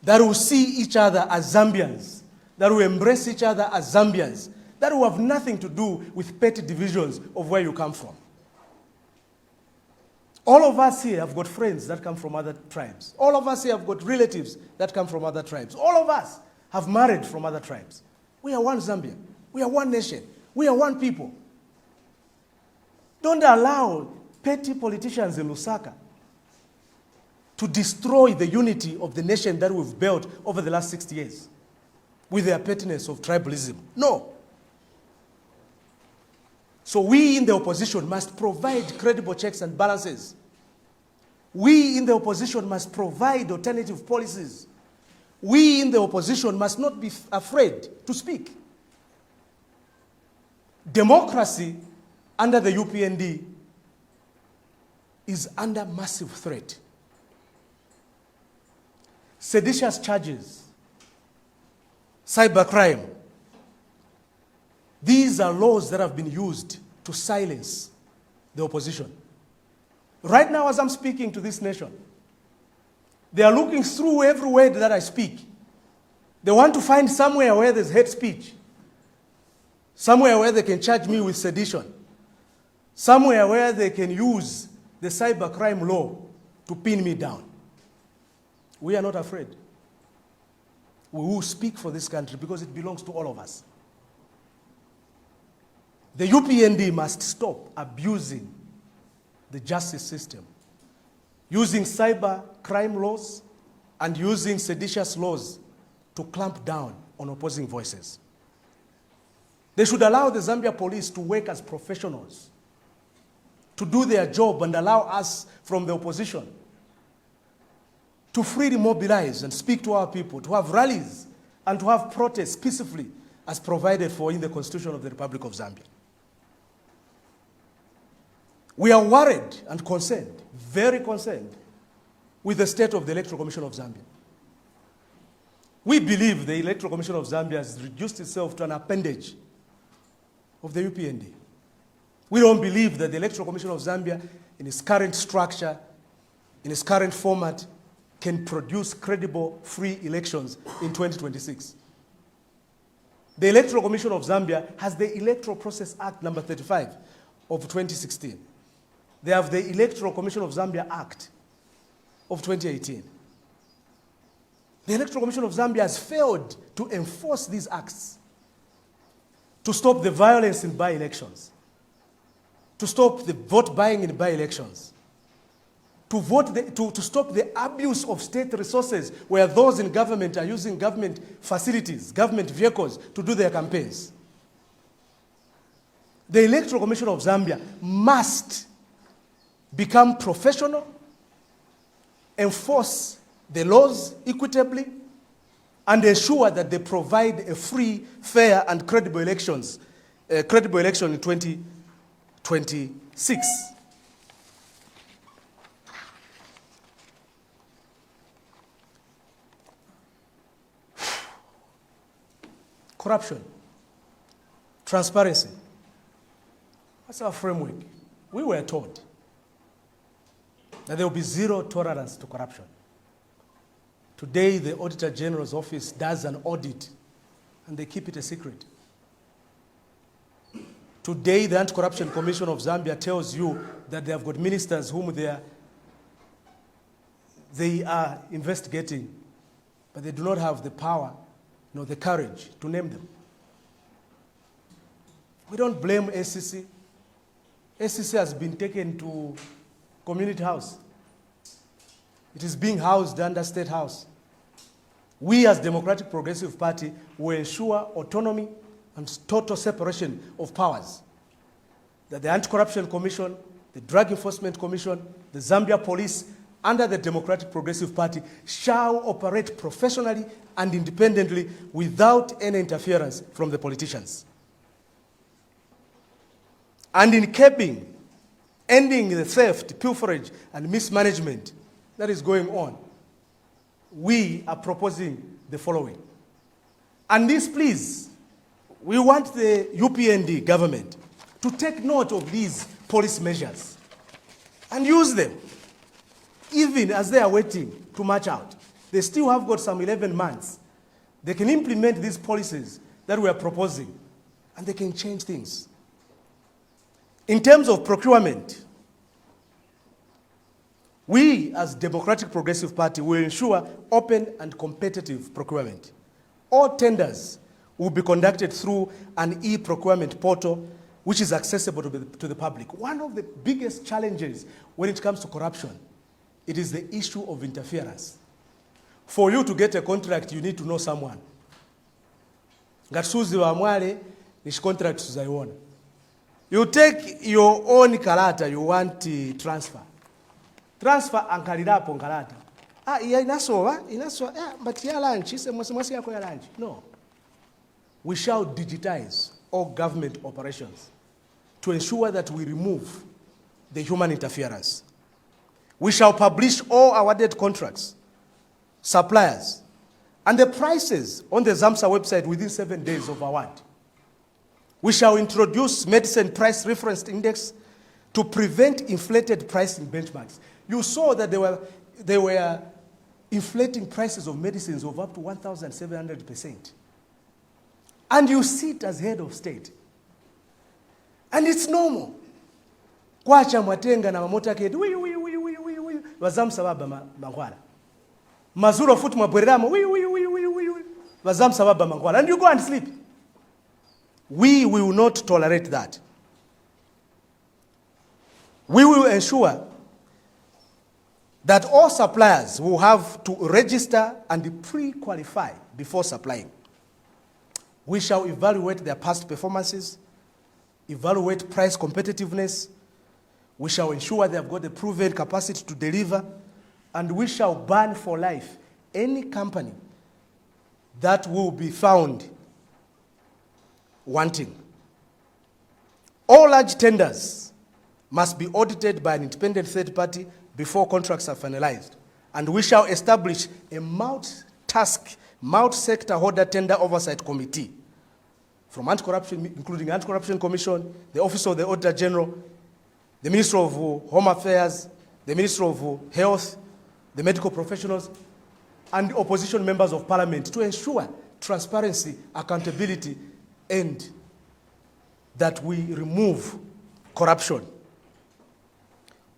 that will see each other as Zambians, that will embrace each other as Zambians, that will have nothing to do with petty divisions of where you come from. All of us here have got friends that come from other tribes. All of us here have got relatives that come from other tribes. All of us have married from other tribes. We are one Zambia. We are one nation. We are one people. Don't allow petty politicians in Lusaka to destroy the unity of the nation that we've built over the last 60 years with their pettiness of tribalism. No. So we in the opposition must provide credible checks and balances. We in the opposition must provide alternative policies. We in the opposition must not be afraid to speak. Democracy under the UPND is under massive threat. Seditious charges, cybercrime, these are laws that have been used to silence the opposition. Right now, as I'm speaking to this nation, they are looking through every word that I speak. They want to find somewhere where there's hate speech, somewhere where they can charge me with sedition, somewhere where they can use the cybercrime law to pin me down. We are not afraid. We will speak for this country because it belongs to all of us. The UPND must stop abusing the justice system, using cyber crime laws and using seditious laws to clamp down on opposing voices. They should allow the Zambia police to work as professionals, to do their job and allow us from the opposition to freely mobilize and speak to our people, to have rallies and to have protests peacefully as provided for in the Constitution of the Republic of Zambia. We are worried and concerned, very concerned, with the state of the Electoral Commission of Zambia. We believe the Electoral Commission of Zambia has reduced itself to an appendage of the UPND. We don't believe that the Electoral Commission of Zambia, in its current structure, in its current format, can produce credible, free elections in 2026. The Electoral Commission of Zambia has the Electoral Process Act number 35 of 2016. They have the Electoral Commission of Zambia Act of 2018. The Electoral Commission of Zambia has failed to enforce these acts, to stop the violence in by-elections, to stop the vote buying in by-elections, to stop the abuse of state resources where those in government are using government facilities, government vehicles to do their campaigns. The Electoral Commission of Zambia must become professional, enforce the laws equitably, and ensure that they provide a free, fair, and credible election in 2026. Corruption, transparency. That's our framework. We were taught that there will be zero tolerance to corruption. Today, the Auditor General's office does an audit, and they keep it a secret. Today, the Anti-Corruption Commission of Zambia tells you that they have got ministers whom they are investigating, but they do not have the power, nor the courage to name them. We don't blame ACC. ACC has been taken to Community House. It is being housed under State House. We as Democratic Progressive Party will ensure autonomy and total separation of powers. That the Anti-Corruption Commission the Drug Enforcement Commission, the Zambia Police, under the Democratic Progressive Party shall operate professionally and independently without any interference from the politicians. And in keeping, ending the theft, pilferage, and mismanagement that is going on, we are proposing the following. And this, please, we want the UPND government to take note of these policy measures and use them, even as they are waiting to march out. They still have got some 11 months. They can implement these policies that we are proposing, and they can change things. In terms of procurement, we as Democratic Progressive Party will ensure open and competitive procurement. All tenders will be conducted through an e-procurement portal which is accessible to the public. One of the biggest challenges when it comes to corruption, it is the issue of interference. For you to get a contract, you need to know someone. Ngatuzi wa mwale, nish contract tuzaiona. You take your own karata, you want transfer. Transfer ankalirapo karata. Ah, inasowa, but ya lunch, mwasi yako ya lunch. No. We shall digitize all government operations to ensure that we remove the human interference. We shall publish all awarded contracts, suppliers, and the prices on the ZAMSA website within 7 days of award. We shall introduce medicine price reference index to prevent inflated pricing benchmarks. You saw that they were inflating prices of medicines of up to 1,700%. And you sit as head of state. And it's normal. Kwacha mwatenga na mamota kedi, wazamsa baba mangwala. Mazuro futu mabweramo, wazamsa baba mangwala. And you go and sleep. We will not tolerate that. We will ensure that all suppliers will have to register and pre-qualify before supplying. We shall evaluate their past performances, evaluate price competitiveness. We shall ensure they have got the proven capacity to deliver, and we shall ban for life any company that will be found wanting. All large tenders must be audited by an independent third party before contracts are finalized. And we shall establish a multi-task, multi-sector holder tender oversight committee from anti-corruption, including Anti-Corruption Commission, the Office of the Auditor General, the Minister of Home Affairs, the Minister of Health, the medical professionals, and opposition members of parliament to ensure transparency, accountability, and that we remove corruption.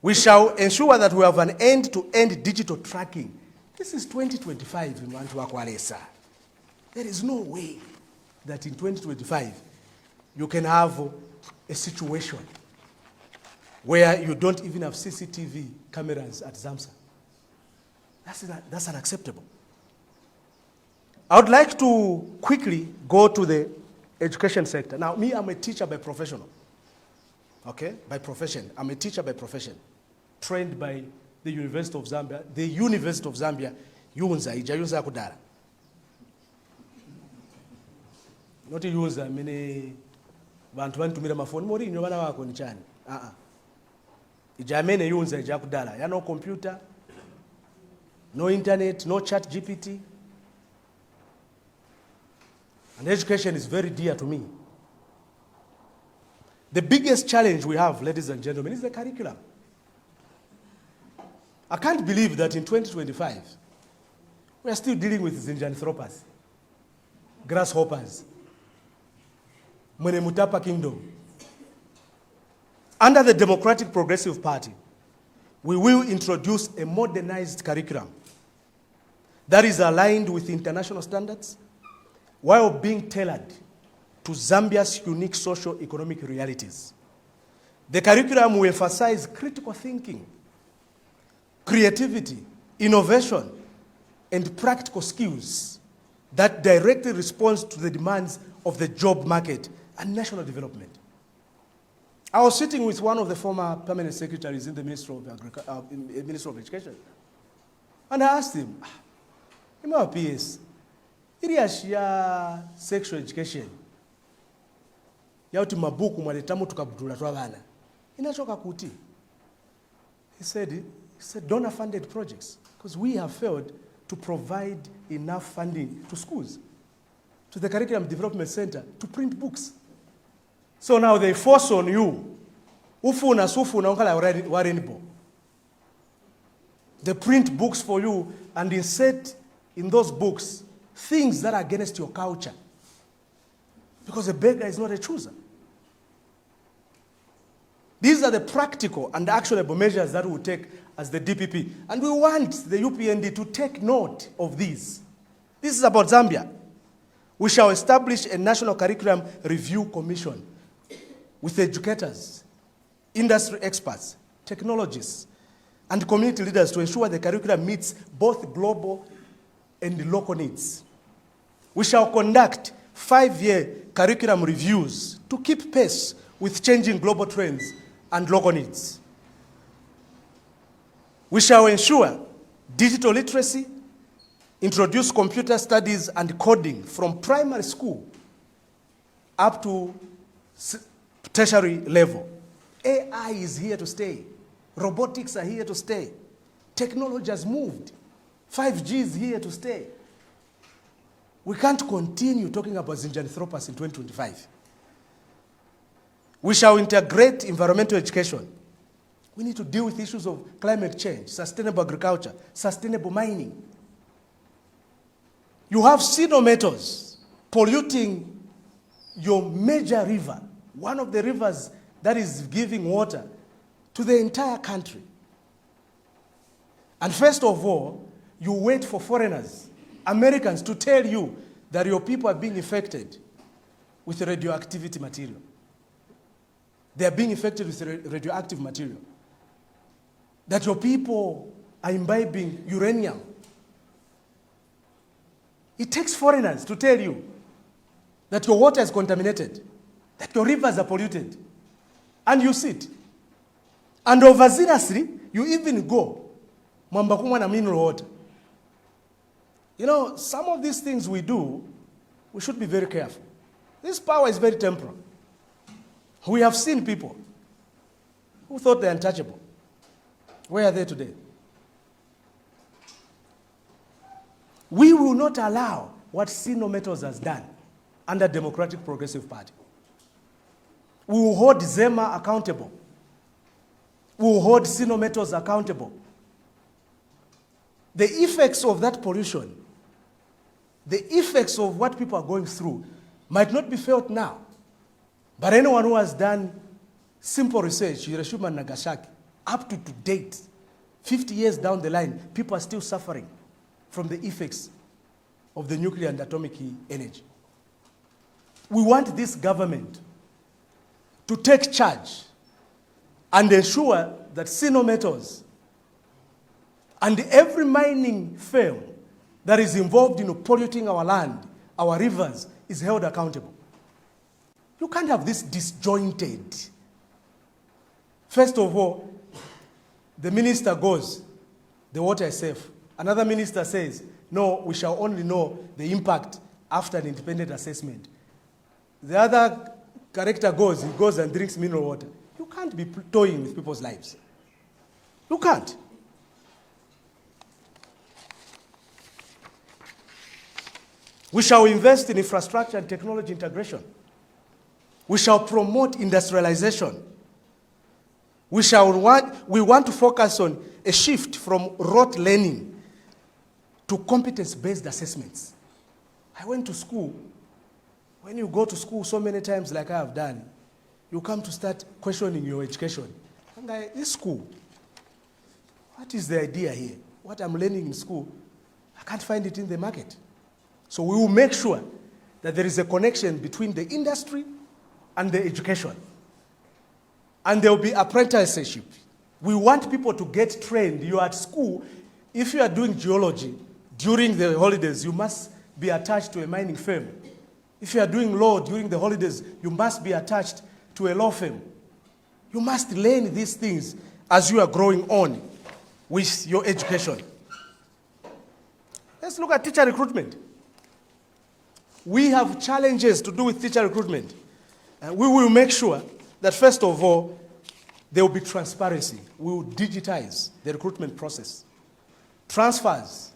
We shall ensure that we have an end-to-end digital tracking. This is 2025 in Mwanza. There is no way that in 2025 you can have a situation where you don't even have CCTV cameras at ZAMSA. That's unacceptable. I would like to quickly go to the education sector. Now, me, I'm a teacher by professional. Okay? By profession. I'm a teacher by profession. Trained by the University of Zambia. The University of Zambia, Mwanza, Ijayunza Kudara. Not Yunza, many bantu bantu mira mafoni mori nyobana wako ni chani. Ijamene Yunza Ijakudara. Ya no computer, no internet, no chat GPT. And education is very dear to me. The biggest challenge we have, ladies and gentlemen, is the curriculum. I can't believe that in 2025, we are still dealing with zinjanthropers, grasshoppers, Mwenemutapa Kingdom. Under the Democratic Progressive Party, we will introduce a modernized curriculum that is aligned with international standards while being tailored to Zambia's unique socio-economic realities. The curriculum will emphasize critical thinking, creativity, innovation, and practical skills that directly respond to the demands of the job market and national development. I was sitting with one of the former permanent secretaries in the Ministry of Education. And I asked him, in my PS, iriya sexual education, yauti mabuku mwaletamu tukabudula twabana. Inachoka kuti. He said, donor-funded projects, because we have failed to provide enough funding to schools, to the Curriculum Development Center, to print books. So now they force on you, ufuna sufuna unkala warenbo. They print books for you and insert in those books things that are against your culture. Because a beggar is not a chooser. These are the practical and actionable measures that we take as the DPP. And we want the UPND to take note of these. This is about Zambia. We shall establish a National Curriculum Review Commission with educators, industry experts, technologists, and community leaders to ensure the curriculum meets both global and local needs. We shall conduct 5-year curriculum reviews to keep pace with changing global trends and local needs. We shall ensure digital literacy, introduce computer studies and coding from primary school up to tertiary level. AI is here to stay. Robotics are here to stay. Technology has moved. 5G is here to stay. We can't continue talking about Zinjanthropus in 2025. We shall integrate environmental education. We need to deal with issues of climate change, sustainable agriculture, sustainable mining. You have cenometals polluting your major river, one of the rivers that is giving water to the entire country. And first of all, you wait for foreigners, Americans, to tell you that your people are being infected with radioactivity material. They are being infected with radioactive material. That your people are imbibing uranium. It takes foreigners to tell you that your water is contaminated, that your rivers are polluted, and you sit. And overzealously, you even go, mwambakumwa na mineral water. You know, some of these things we do, we should be very careful. This power is very temporal. We have seen people who thought they're untouchable. Where are they today? We will not allow what Sinometals has done under Democratic Progressive Party. We will hold Zema accountable. We will hold Sinometals accountable. The effects of that pollution, the effects of what people are going through might not be felt now. But anyone who has done simple research, Hiroshima and Nagasaki, up to date, 50 years down the line, people are still suffering from the effects of the nuclear and atomic energy. We want this government to take charge and ensure that Sinometals and every mining firm that is involved in polluting our land, our rivers, is held accountable. You can't have this disjointed. First of all, the minister goes, the water is safe. Another minister says, no, we shall only know the impact after an independent assessment. The other character goes, he goes and drinks mineral water. You can't be toying with people's lives. You can't. We shall invest in infrastructure and technology integration. We shall promote industrialization. We want to focus on a shift from rote learning to competence-based assessments. I went to school. When you go to school so many times like I have done, you come to start questioning your education. And this school, what is the idea here? What I'm learning in school, I can't find it in the market. So we will make sure that there is a connection between the industry and the education. And there will be apprenticeship. We want people to get trained. You are at school. If you are doing geology during the holidays, you must be attached to a mining firm. If you are doing law during the holidays, you must be attached to a law firm. You must learn these things as you are growing on with your education. Let's look at teacher recruitment. We have challenges to do with teacher recruitment. And we will make sure that, first of all, there will be transparency. We will digitize the recruitment process. Transfers,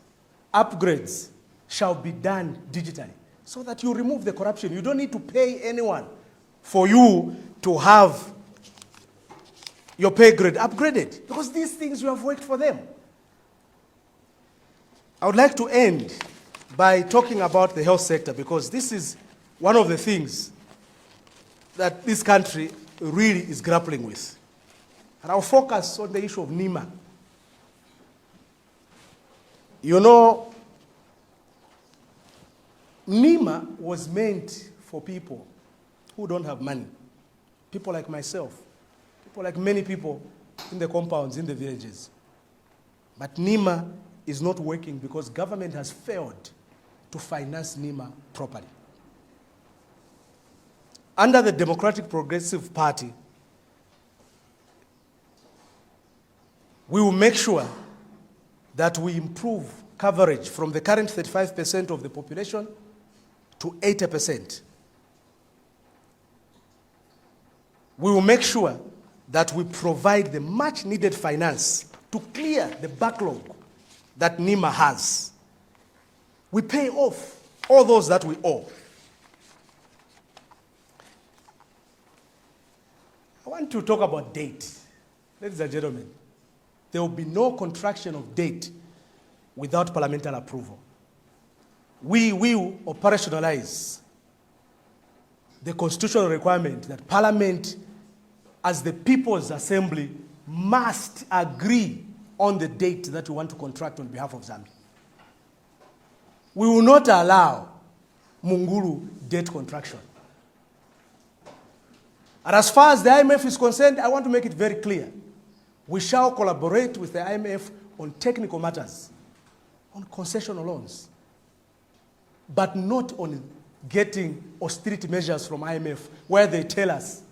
upgrades shall be done digitally so that you remove the corruption. You don't need to pay anyone for you to have your pay grade upgraded, because these things you have worked for them. I would like to end by talking about the health sector, because this is one of the things that this country really is grappling with. And I'll focus on the issue of NEMA. You know, NEMA was meant for people who don't have money. People like myself, people like many people in the compounds, in the villages. But NEMA is not working because government has failed to finance NEMA properly. Under the Democratic Progressive Party, we will make sure that we improve coverage from the current 35% of the population to 80%. We will make sure that we provide the much needed finance to clear the backlog that NEMA has. We pay off all those that we owe. I want to talk about debt. Ladies and gentlemen, there will be no contraction of debt without parliamentary approval. We will operationalize the constitutional requirement that Parliament, as the People's Assembly, must agree on the date that we want to contract on behalf of Zambia. We will not allow Mungulu debt contraction. And as far as the IMF is concerned, I want to make it very clear. We shall collaborate with the IMF on technical matters, on concessional loans, but not on getting austerity measures from IMF, where they tell us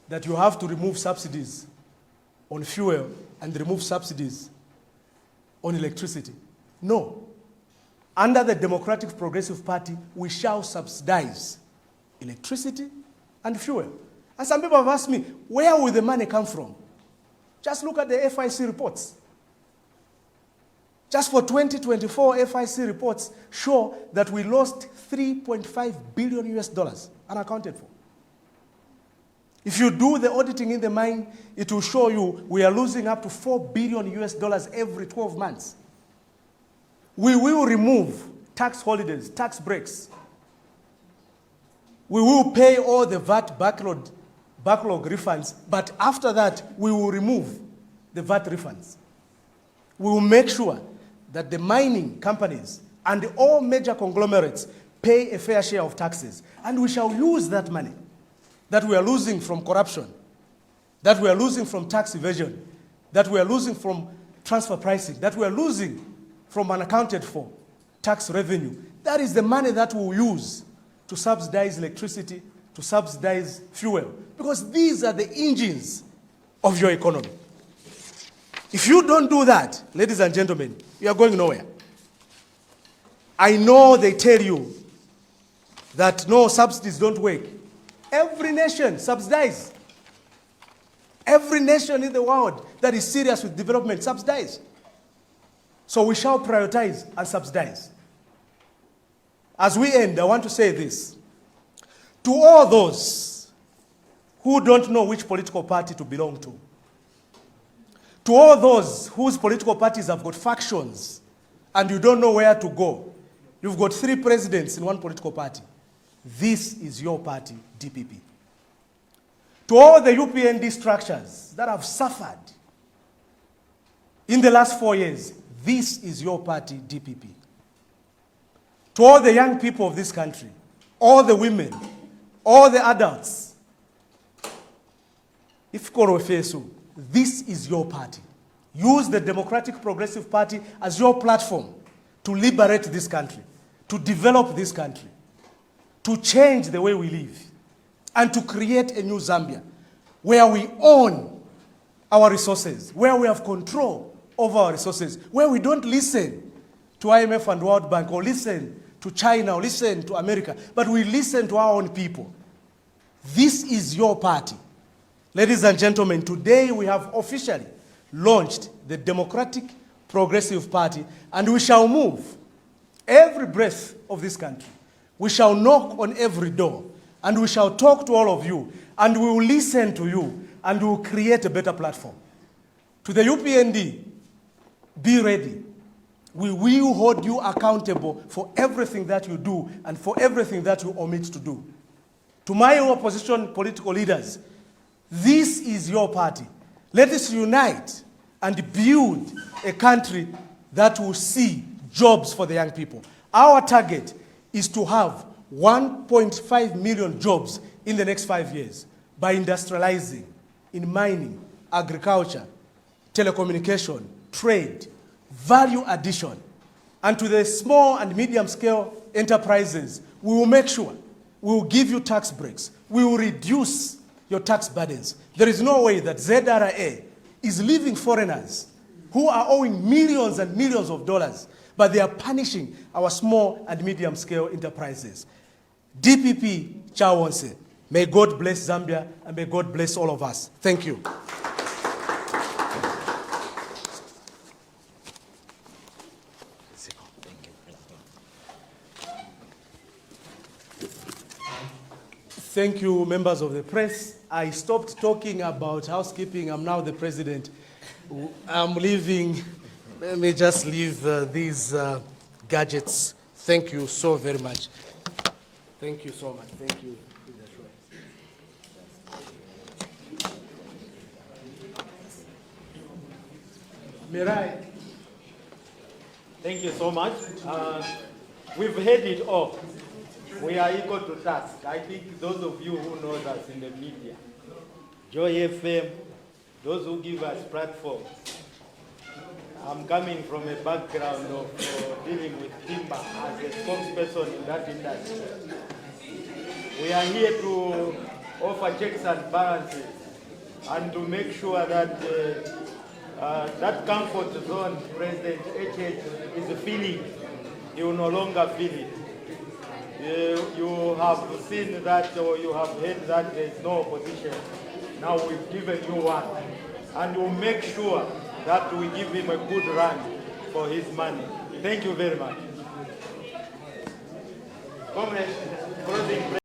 that you have to remove subsidies on fuel and remove subsidies on electricity. No. Under the Democratic Progressive Party, we shall subsidize electricity and fuel. And some people have asked me, where will the money come from? Just look at the FIC reports. Just for 2024, FIC reports show that we lost $3.5 billion US unaccounted for. If you do the auditing in the mine, it will show you we are losing up to $4 billion US every 12 months. We will remove tax holidays, tax breaks. We will pay all the VAT backlog refunds, but after that, we will remove the VAT refunds. We will make sure that the mining companies and all major conglomerates pay a fair share of taxes, and we shall use that money that we are losing from corruption, that we are losing from tax evasion, that we are losing from transfer pricing, that we are losing from unaccounted for tax revenue. That is the money that we will use to subsidize electricity, to subsidize fuel, because these are the engines of your economy. If you don't do that, ladies and gentlemen, you are going nowhere. I know they tell you that no, subsidies don't work. Every nation subsidizes. Every nation in the world that is serious with development subsidizes. So we shall prioritize and subsidize. As we end, I want to say this. To all those who don't know which political party to belong to all those whose political parties have got factions and you don't know where to go, you've got 3 presidents in one political party. This is your party, DPP. To all the UPND structures that have suffered in the last 4 years, this is your party, DPP. To all the young people of this country, all the women, all the adults, if Korofesu, this is your party. Use the Democratic Progressive Party as your platform to liberate this country, to develop this country, to change the way we live, and to create a new Zambia. where we own our resources, where we have control over our resources, where we don't listen to IMF and World Bank or listen to China or listen to America, but we listen to our own people. This is your party. Ladies and gentlemen, today we have officially launched the Democratic Progressive Party, and we shall move every breath of this country. We shall knock on every door, and we shall talk to all of you, and we will listen to you, and we will create a better platform. To the UPND, be ready. We will hold you accountable for everything that you do and for everything that you omit to do. To my opposition political leaders, this is your party. Let us unite and build a country that will see jobs for the young people. Our target is to have 1.5 million jobs in the next 5 years by industrializing in mining, agriculture, telecommunication, trade, value addition. And to the small and medium scale enterprises, we will make sure we will give you tax breaks. We will reduce your tax burdens. There is no way that ZRA is leaving foreigners who are owing millions and millions of dollars, but they are punishing our small and medium scale enterprises. DPP Chawonse, may God bless Zambia and may God bless all of us. Thank you. Thank you, members of the press. I stopped talking about housekeeping. I'm now the president. I'm leaving. Let me just leave these gadgets. Thank you so very much. Thank you so much. Thank you. Mirai. Thank you so much. We've heard it all. We are equal to task. I think those of you who know us in the media, Joy FM, those who give us platforms. I'm coming from a background of dealing with timber as a spokesperson in that industry. We are here to offer checks and balances and to make sure that that comfort zone President HH is feeling, he will no longer feel it. You have seen that, or you have heard that there is no opposition. Now we've given you one. And we'll make sure that we give him a good run for his money. Thank you very much. Comrades, closing.